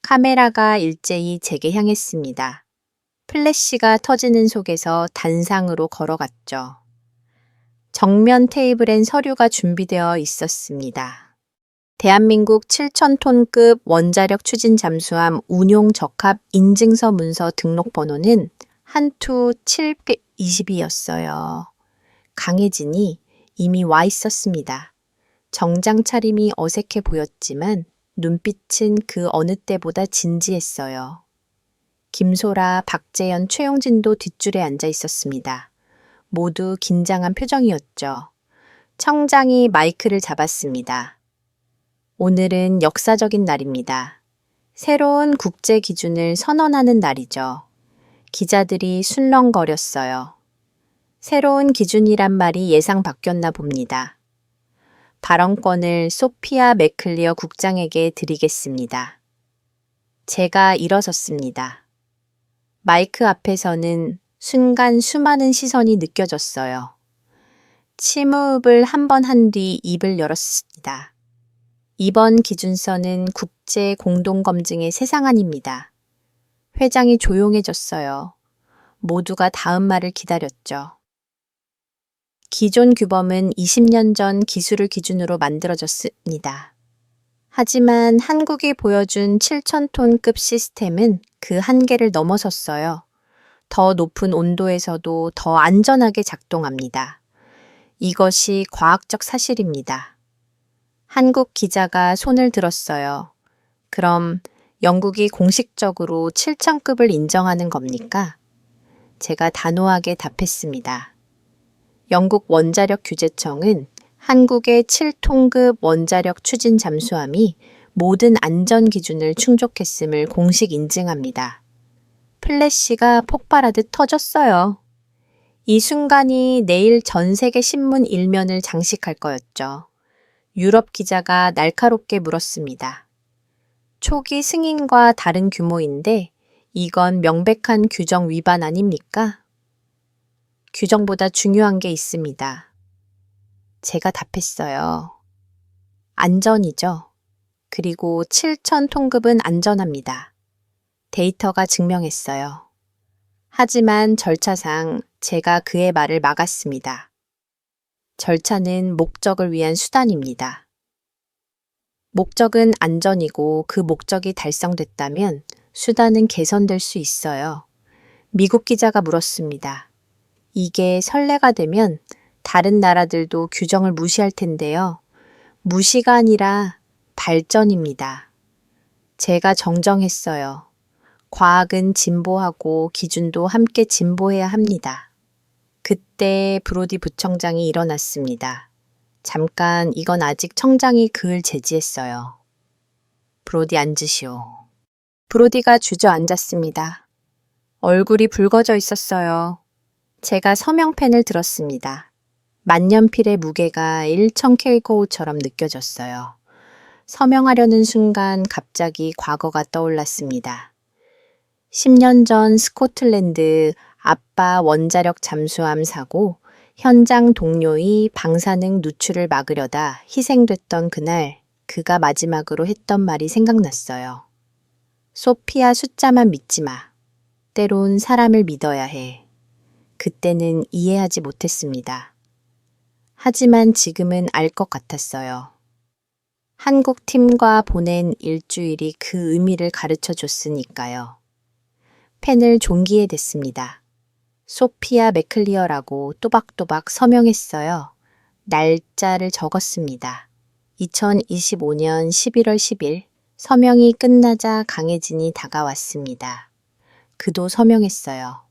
카메라가 일제히 제게 향했습니다. 플래시가 터지는 속에서 단상으로 걸어갔죠. 정면 테이블엔 서류가 준비되어 있었습니다. 대한민국 7,000톤급 원자력 추진 잠수함 운용 적합 인증서 문서 등록 번호는 한투 720이었어요. 강혜진이 이미 와 있었습니다. 정장 차림이 어색해 보였지만 눈빛은 그 어느 때보다 진지했어요. 김소라, 박재현, 최용진도 뒷줄에 앉아 있었습니다. 모두 긴장한 표정이었죠. 청장이 마이크를 잡았습니다. 오늘은 역사적인 날입니다. 새로운 국제 기준을 선언하는 날이죠. 기자들이 술렁거렸어요. 새로운 기준이란 말이 예상 바뀌었나 봅니다. 발언권을 소피아 맥클리어 국장에게 드리겠습니다. 제가 일어섰습니다. 마이크 앞에서는 순간 수많은 시선이 느껴졌어요. 침호흡을 한 번 한 뒤 입을 열었습니다. 이번 기준서는 국제 공동검증의 새상안입니다. 회장이 조용해졌어요. 모두가 다음 말을 기다렸죠. 기존 규범은 20년 전 기술을 기준으로 만들어졌습니다. 하지만 한국이 보여준 7,000톤급 시스템은 그 한계를 넘어섰어요. 더 높은 온도에서도 더 안전하게 작동합니다. 이것이 과학적 사실입니다. 한국 기자가 손을 들었어요. 그럼 영국이 공식적으로 7,000급을 인정하는 겁니까? 제가 단호하게 답했습니다. 영국 원자력 규제청은 한국의 7톤급 원자력 추진 잠수함이 모든 안전 기준을 충족했음을 공식 인증합니다. 플래시가 폭발하듯 터졌어요. 이 순간이 내일 전 세계 신문 일면을 장식할 거였죠. 유럽 기자가 날카롭게 물었습니다. 초기 승인과 다른 규모인데 이건 명백한 규정 위반 아닙니까? 규정보다 중요한 게 있습니다. 제가 답했어요. 안전이죠. 그리고 7,000톤급은 안전합니다. 데이터가 증명했어요. 하지만 절차상 제가 그의 말을 막았습니다. 절차는 목적을 위한 수단입니다. 목적은 안전이고 그 목적이 달성됐다면 수단은 개선될 수 있어요. 미국 기자가 물었습니다. 이게 선례가 되면 다른 나라들도 규정을 무시할 텐데요. 무시가 아니라 발전입니다. 제가 정정했어요. 과학은 진보하고 기준도 함께 진보해야 합니다. 그때 브로디 부청장이 일어났습니다. 잠깐 이건 아직 청장이 그을 제지했어요. 브로디 앉으시오. 브로디가 주저앉았습니다. 얼굴이 붉어져 있었어요. 제가 서명펜을 들었습니다. 만년필의 무게가 1,000kg처럼 느껴졌어요. 서명하려는 순간 갑자기 과거가 떠올랐습니다. 10년 전 스코틀랜드 아빠 원자력 잠수함 사고 현장 동료의 방사능 누출을 막으려다 희생됐던 그날 그가 마지막으로 했던 말이 생각났어요. 소피아 숫자만 믿지 마. 때론 사람을 믿어야 해. 그때는 이해하지 못했습니다. 하지만 지금은 알 것 같았어요. 한국 팀과 보낸 일주일이 그 의미를 가르쳐 줬으니까요. 펜을 종기에 댔습니다. 소피아 맥클리어라고 또박또박 서명했어요. 날짜를 적었습니다. 2025년 11월 10일 서명이 끝나자 강혜진이 다가왔습니다. 그도 서명했어요.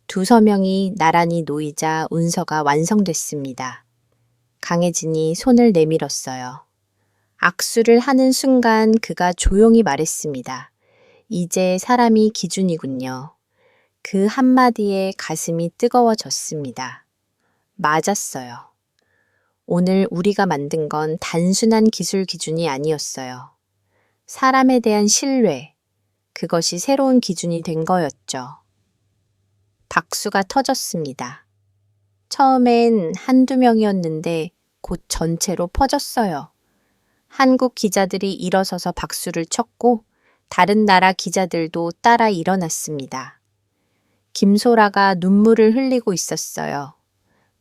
두 서명이 나란히 놓이자 운서가 완성됐습니다. 강혜진이 손을 내밀었어요. 악수를 하는 순간 그가 조용히 말했습니다. 이제 사람이 기준이군요. 그 한마디에 가슴이 뜨거워졌습니다. 맞았어요. 오늘 우리가 만든 건 단순한 기술 기준이 아니었어요. 사람에 대한 신뢰, 그것이 새로운 기준이 된 거였죠. 박수가 터졌습니다. 처음엔 한두 명이었는데 곧 전체로 퍼졌어요. 한국 기자들이 일어서서 박수를 쳤고 다른 나라 기자들도 따라 일어났습니다. 김소라가 눈물을 흘리고 있었어요.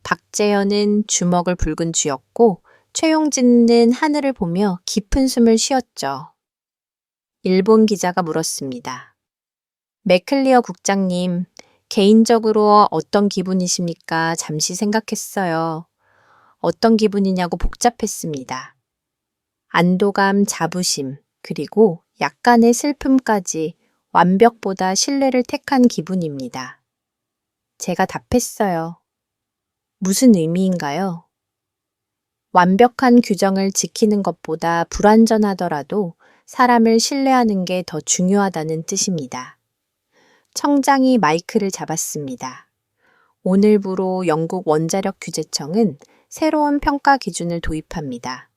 박재현은 주먹을 불근 쥐었고 최용진은 하늘을 보며 깊은 숨을 쉬었죠. 일본 기자가 물었습니다. 맥클리어 국장님, 개인적으로 어떤 기분이십니까? 잠시 생각했어요. 어떤 기분이냐고 복잡했습니다. 안도감, 자부심, 그리고 약간의 슬픔까지 완벽보다 신뢰를 택한 기분입니다. 제가 답했어요. 무슨 의미인가요? 완벽한 규정을 지키는 것보다 불완전하더라도 사람을 신뢰하는 게 더 중요하다는 뜻입니다. 청장이 마이크를 잡았습니다. 오늘부로 영국 원자력 규제청은 새로운 평가 기준을 도입합니다.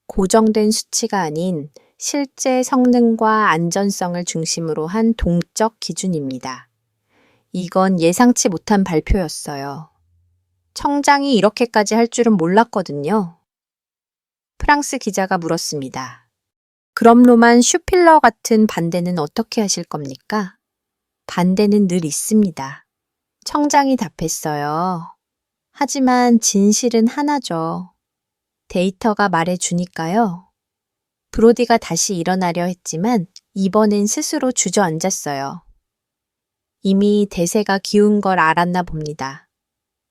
고정된 수치가 아닌 실제 성능과 안전성을 중심으로 한 동적 기준입니다. 이건 예상치 못한 발표였어요. 청장이 이렇게까지 할 줄은 몰랐거든요. 프랑스 기자가 물었습니다. 그럼 로만 슈필러 같은 반대는 어떻게 하실 겁니까? 반대는 늘 있습니다. 청장이 답했어요. 하지만 진실은 하나죠. 데이터가 말해주니까요. 브로디가 다시 일어나려 했지만 이번엔 스스로 주저앉았어요. 이미 대세가 기운 걸 알았나 봅니다.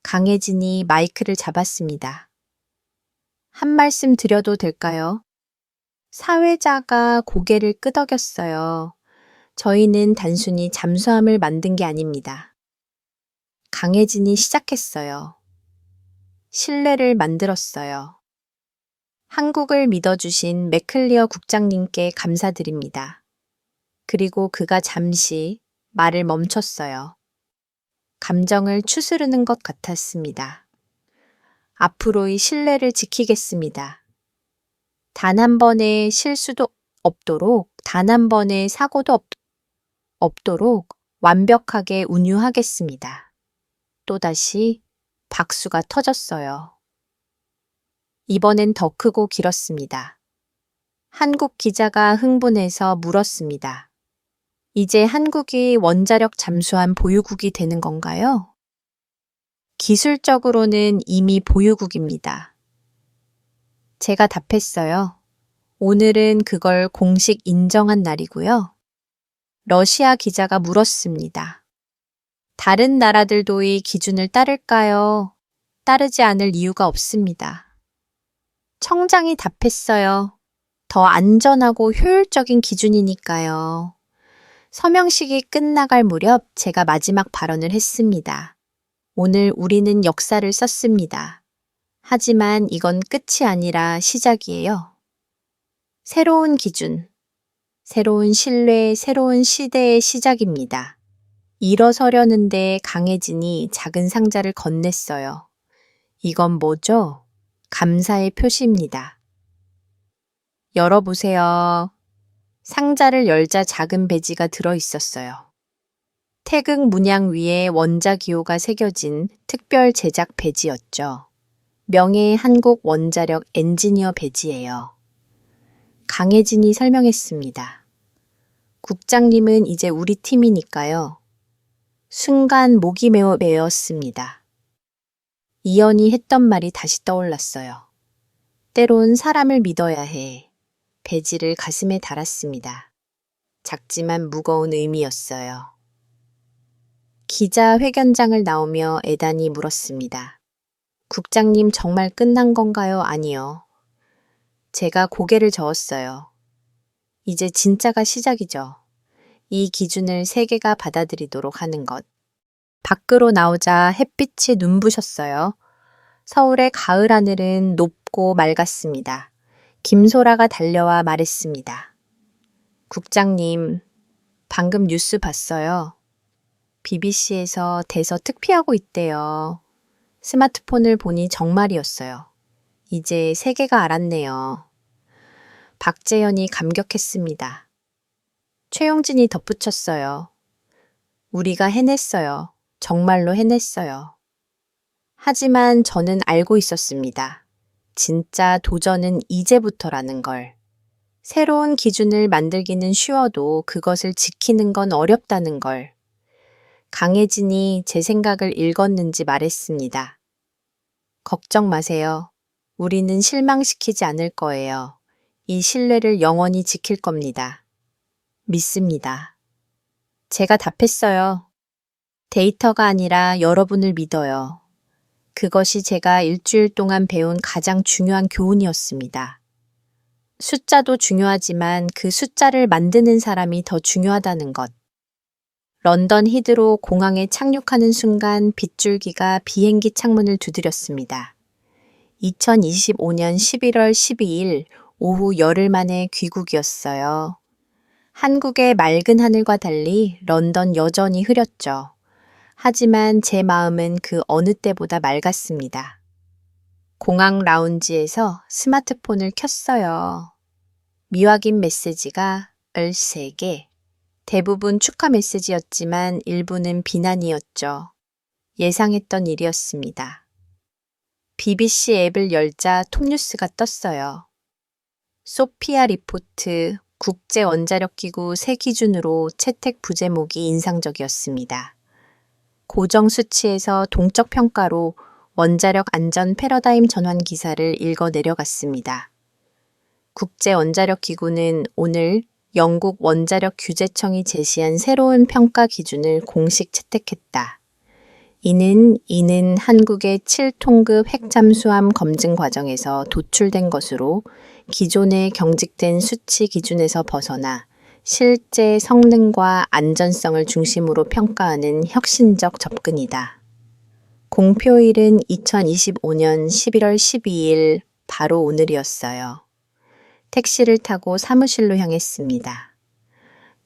강혜진이 마이크를 잡았습니다. 한 말씀 드려도 될까요? 사회자가 고개를 끄덕였어요. 저희는 단순히 잠수함을 만든 게 아닙니다. 강혜진이 시작했어요. 신뢰를 만들었어요. 한국을 믿어주신 맥클리어 국장님께 감사드립니다. 그리고 그가 잠시 말을 멈췄어요. 감정을 추스르는 것 같았습니다. 앞으로의 신뢰를 지키겠습니다. 단 한 번의 실수도 없도록, 단 한 번의 사고도 없도록 완벽하게 운유하겠습니다. 또다시 박수가 터졌어요. 이번엔 더 크고 길었습니다. 한국 기자가 흥분해서 물었습니다. 이제 한국이 원자력 잠수함 보유국이 되는 건가요? 기술적으로는 이미 보유국입니다. 제가 답했어요. 오늘은 그걸 공식 인정한 날이고요. 러시아 기자가 물었습니다. 다른 나라들도 이 기준을 따를까요? 따르지 않을 이유가 없습니다. 청장이 답했어요. 더 안전하고 효율적인 기준이니까요. 서명식이 끝나갈 무렵 제가 마지막 발언을 했습니다. 오늘 우리는 역사를 썼습니다. 하지만 이건 끝이 아니라 시작이에요. 새로운 기준, 새로운 신뢰, 새로운 시대의 시작입니다. 일어서려는데 강혜진이 작은 상자를 건넸어요. 이건 뭐죠? 감사의 표시입니다. 열어보세요. 상자를 열자 작은 배지가 들어 있었어요. 태극 문양 위에 원자 기호가 새겨진 특별 제작 배지였죠. 명예 한국 원자력 엔지니어 배지예요. 강혜진이 설명했습니다. 국장님은 이제 우리 팀이니까요. 순간 목이 메었습니다. 이연이 했던 말이 다시 떠올랐어요. 때론 사람을 믿어야 해. 배지를 가슴에 달았습니다. 작지만 무거운 의미였어요. 기자회견장을 나오며 애단이 물었습니다. 국장님 정말 끝난 건가요? 아니요. 제가 고개를 저었어요. 이제 진짜가 시작이죠. 이 기준을 세계가 받아들이도록 하는 것. 밖으로 나오자 햇빛이 눈부셨어요. 서울의 가을 하늘은 높고 맑았습니다. 김소라가 달려와 말했습니다. 국장님, 방금 뉴스 봤어요. BBC에서 대서 특피하고 있대요. 스마트폰을 보니 정말이었어요. 이제 세계가 알았네요. 박재현이 감격했습니다. 최용진이 덧붙였어요. 우리가 해냈어요. 정말로 해냈어요. 하지만 저는 알고 있었습니다. 진짜 도전은 이제부터라는 걸. 새로운 기준을 만들기는 쉬워도 그것을 지키는 건 어렵다는 걸. 강혜진이 제 생각을 읽었는지 말했습니다. 걱정 마세요. 우리는 실망시키지 않을 거예요. 이 신뢰를 영원히 지킬 겁니다. 믿습니다. 제가 답했어요. 데이터가 아니라 여러분을 믿어요. 그것이 제가 일주일 동안 배운 가장 중요한 교훈이었습니다. 숫자도 중요하지만 그 숫자를 만드는 사람이 더 중요하다는 것. 런던 히드로 공항에 착륙하는 순간 빗줄기가 비행기 창문을 두드렸습니다. 2025년 11월 12일 오후 열흘 만에 귀국이었어요. 한국의 맑은 하늘과 달리 런던 여전히 흐렸죠. 하지만 제 마음은 그 어느 때보다 맑았습니다. 공항 라운지에서 스마트폰을 켰어요. 미확인 메시지가 13개. 대부분 축하 메시지였지만 일부는 비난이었죠. 예상했던 일이었습니다. BBC 앱을 열자 톱뉴스가 떴어요. 소피아 리포트 국제원자력기구 새 기준으로 채택 부제목이 인상적이었습니다. 고정 수치에서 동적 평가로 원자력 안전 패러다임 전환 기사를 읽어 내려갔습니다. 국제원자력기구는 오늘 영국 원자력 규제청이 제시한 새로운 평가 기준을 공식 채택했다. 이는 한국의 7톤급 핵잠수함 검증 과정에서 도출된 것으로 기존의 경직된 수치 기준에서 벗어나 실제 성능과 안전성을 중심으로 평가하는 혁신적 접근이다. 공표일은 2025년 11월 12일 바로 오늘이었어요. 택시를 타고 사무실로 향했습니다.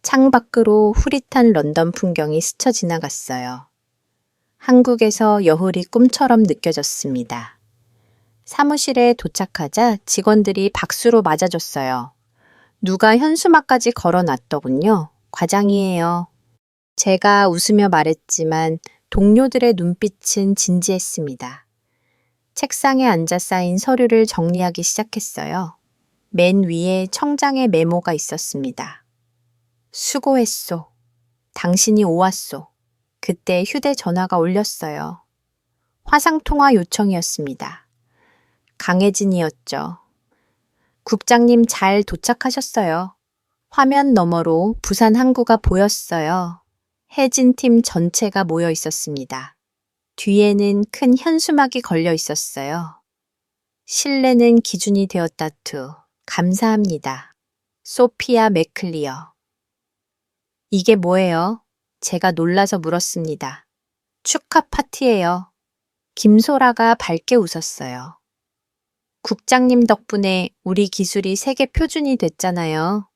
창밖으로 흐릿한 런던 풍경이 스쳐 지나갔어요. 한국에서 여울이 꿈처럼 느껴졌습니다. 사무실에 도착하자 직원들이 박수로 맞아줬어요. 누가 현수막까지 걸어놨더군요. 과장이에요. 제가 웃으며 말했지만 동료들의 눈빛은 진지했습니다. 책상에 앉아 쌓인 서류를 정리하기 시작했어요. 맨 위에 청장의 메모가 있었습니다. 수고했소. 당신이 오왔소. 그때 휴대전화가 울렸어요. 화상통화 요청이었습니다. 강혜진이었죠. 국장님 잘 도착하셨어요. 화면 너머로 부산 항구가 보였어요. 혜진팀 전체가 모여 있었습니다. 뒤에는 큰 현수막이 걸려 있었어요. 신뢰는 기준이 되었다 투. 감사합니다. 소피아 맥클리어. 이게 뭐예요? 제가 놀라서 물었습니다. 축하 파티예요. 김소라가 밝게 웃었어요. 국장님 덕분에 우리 기술이 세계 표준이 됐잖아요.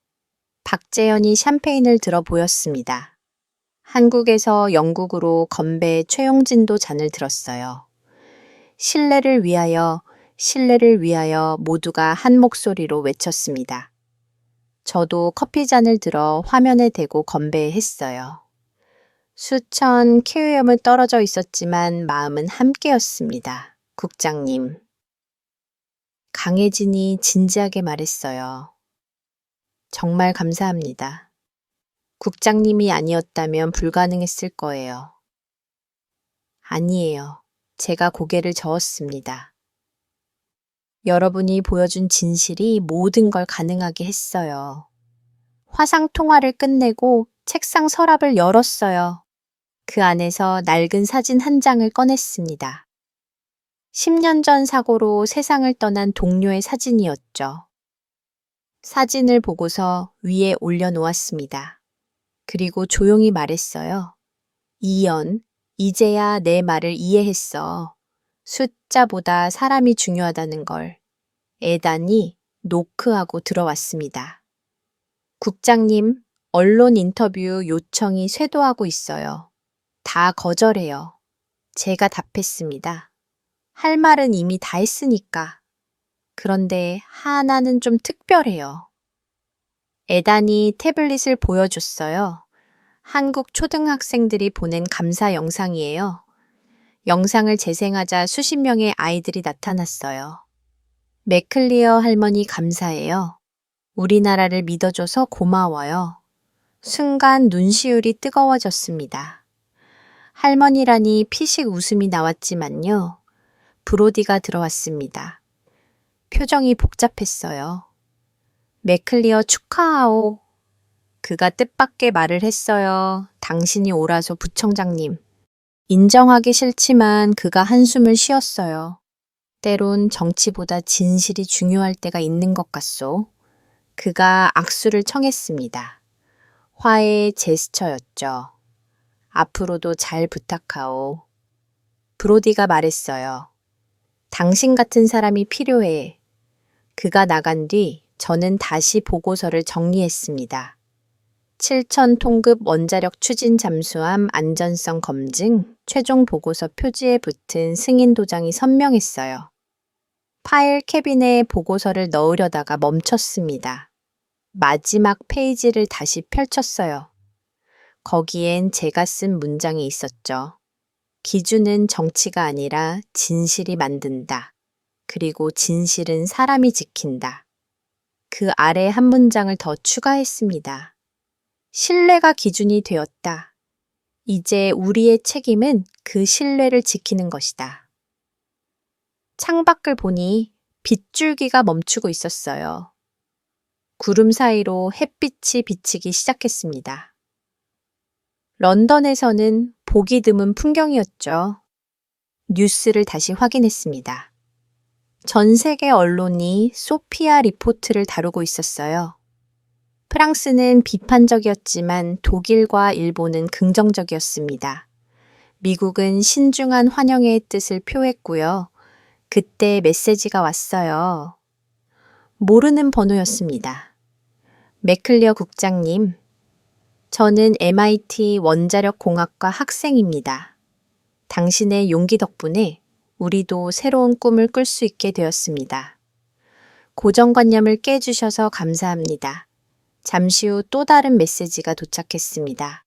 박재현이 샴페인을 들어 보였습니다. 한국에서 영국으로 건배 최용진도 잔을 들었어요. 신뢰를 위하여 모두가 한 목소리로 외쳤습니다. 저도 커피잔을 들어 화면에 대고 건배했어요. 수천 킬로미터 떨어져 있었지만 마음은 함께였습니다. 국장님. 강혜진이 진지하게 말했어요. 정말 감사합니다. 국장님이 아니었다면 불가능했을 거예요. 아니에요. 제가 고개를 저었습니다. 여러분이 보여준 진실이 모든 걸 가능하게 했어요. 화상 통화를 끝내고 책상 서랍을 열었어요. 그 안에서 낡은 사진 한 장을 꺼냈습니다. 10년 전 사고로 세상을 떠난 동료의 사진이었죠. 사진을 보고서 위에 올려놓았습니다. 그리고 조용히 말했어요. 이연, 이제야 내 말을 이해했어. 숫자보다 사람이 중요하다는 걸. 에단이 노크하고 들어왔습니다. 국장님, 언론 인터뷰 요청이 쇄도하고 있어요. 다 거절해요. 제가 답했습니다. 할 말은 이미 다 했으니까. 그런데 하나는 좀 특별해요. 에단이 태블릿을 보여줬어요. 한국 초등학생들이 보낸 감사 영상이에요. 영상을 재생하자 수십 명의 아이들이 나타났어요. 맥클리어 할머니 감사해요. 우리나라를 믿어줘서 고마워요. 순간 눈시울이 뜨거워졌습니다. 할머니라니 피식 웃음이 나왔지만요. 브로디가 들어왔습니다. 표정이 복잡했어요. 맥클리어 축하하오. 그가 뜻밖의 말을 했어요. 당신이 옳아서 부청장님. 인정하기 싫지만 그가 한숨을 쉬었어요. 때론 정치보다 진실이 중요할 때가 있는 것 같소. 그가 악수를 청했습니다. 화해의 제스처였죠. 앞으로도 잘 부탁하오. 브로디가 말했어요. 당신 같은 사람이 필요해. 그가 나간 뒤 저는 다시 보고서를 정리했습니다. 7천 톤급 원자력 추진 잠수함 안전성 검증 최종 보고서 표지에 붙은 승인 도장이 선명했어요. 파일 캐빈에 보고서를 넣으려다가 멈췄습니다. 마지막 페이지를 다시 펼쳤어요. 거기엔 제가 쓴 문장이 있었죠. 기준은 정치가 아니라 진실이 만든다. 그리고 진실은 사람이 지킨다. 그 아래 한 문장을 더 추가했습니다. 신뢰가 기준이 되었다. 이제 우리의 책임은 그 신뢰를 지키는 것이다. 창밖을 보니 빗줄기가 멈추고 있었어요. 구름 사이로 햇빛이 비치기 시작했습니다. 런던에서는 보기 드문 풍경이었죠. 뉴스를 다시 확인했습니다. 전 세계 언론이 소피아 리포트를 다루고 있었어요. 프랑스는 비판적이었지만 독일과 일본은 긍정적이었습니다. 미국은 신중한 환영의 뜻을 표했고요. 그때 메시지가 왔어요. 모르는 번호였습니다. 맥클리어 국장님, 저는 MIT 원자력공학과 학생입니다. 당신의 용기 덕분에 우리도 새로운 꿈을 꿀 수 있게 되었습니다. 고정관념을 깨주셔서 감사합니다. 잠시 후 또 다른 메시지가 도착했습니다.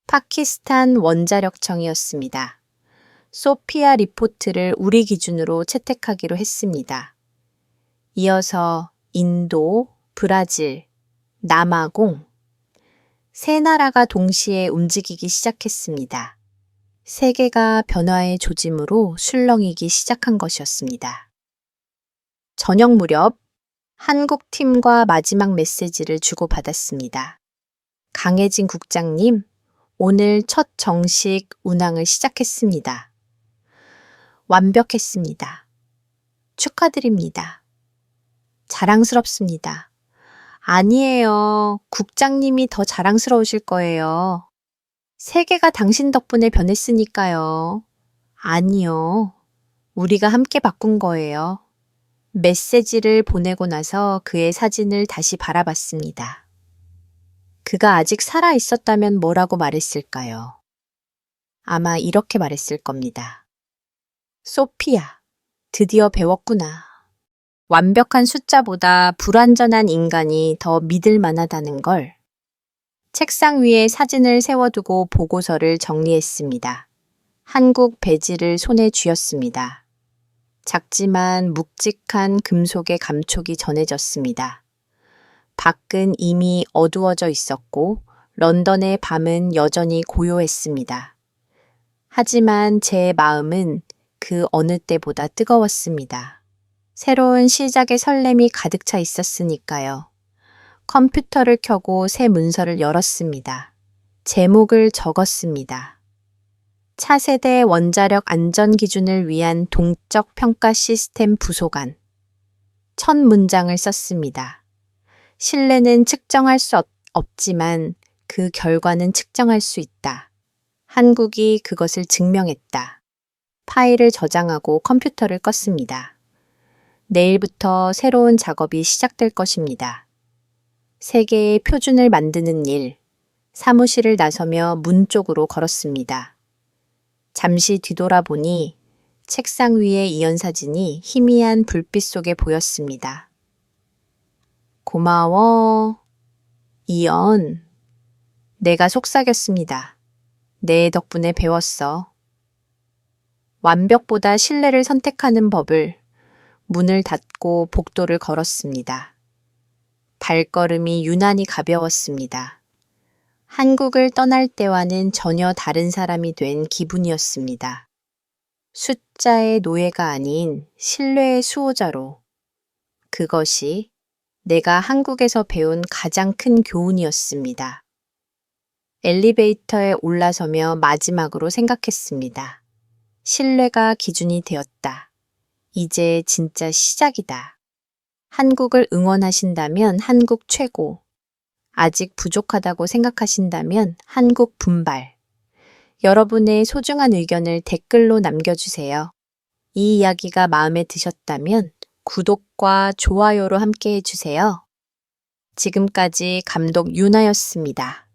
파키스탄 원자력청이었습니다. 소피아 리포트를 우리 기준으로 채택하기로 했습니다. 이어서 인도, 브라질, 남아공, 세 나라가 동시에 움직이기 시작했습니다. 세계가 변화의 조짐으로 술렁이기 시작한 것이었습니다. 저녁 무렵 한국 팀과 마지막 메시지를 주고받았습니다. 강혜진 국장님, 오늘 첫 정식 운항을 시작했습니다. 완벽했습니다. 축하드립니다. 자랑스럽습니다. 아니에요. 국장님이 더 자랑스러우실 거예요. 세계가 당신 덕분에 변했으니까요. 아니요. 우리가 함께 바꾼 거예요. 메시지를 보내고 나서 그의 사진을 다시 바라봤습니다. 그가 아직 살아 있었다면 뭐라고 말했을까요? 아마 이렇게 말했을 겁니다. 소피아, 드디어 배웠구나. 완벽한 숫자보다 불완전한 인간이 더 믿을 만하다는 걸. 책상 위에 사진을 세워두고 보고서를 정리했습니다. 한국 배지를 손에 쥐었습니다. 작지만 묵직한 금속의 감촉이 전해졌습니다. 밖은 이미 어두워져 있었고 런던의 밤은 여전히 고요했습니다. 하지만 제 마음은 그 어느 때보다 뜨거웠습니다. 새로운 시작의 설렘이 가득 차 있었으니까요. 컴퓨터를 켜고 새 문서를 열었습니다. 제목을 적었습니다. 차세대 원자력 안전 기준을 위한 동적 평가 시스템 부속안. 첫 문장을 썼습니다. 신뢰는 측정할 수 없지만 그 결과는 측정할 수 있다. 한국이 그것을 증명했다. 파일을 저장하고 컴퓨터를 껐습니다. 내일부터 새로운 작업이 시작될 것입니다. 세계의 표준을 만드는 일, 사무실을 나서며 문 쪽으로 걸었습니다. 잠시 뒤돌아보니 책상 위의 이연 사진이 희미한 불빛 속에 보였습니다. 고마워, 이연. 내가 속삭였습니다. 내 덕분에 배웠어. 완벽보다 신뢰를 선택하는 법을 문을 닫고 복도를 걸었습니다. 발걸음이 유난히 가벼웠습니다. 한국을 떠날 때와는 전혀 다른 사람이 된 기분이었습니다. 숫자의 노예가 아닌 신뢰의 수호자로. 그것이 내가 한국에서 배운 가장 큰 교훈이었습니다. 엘리베이터에 올라서며 마지막으로 생각했습니다. 신뢰가 기준이 되었다. 이제 진짜 시작이다. 한국을 응원하신다면 한국 최고. 아직 부족하다고 생각하신다면 한국 분발. 여러분의 소중한 의견을 댓글로 남겨주세요. 이 이야기가 마음에 드셨다면 구독과 좋아요로 함께 해주세요. 지금까지 감독 유나였습니다.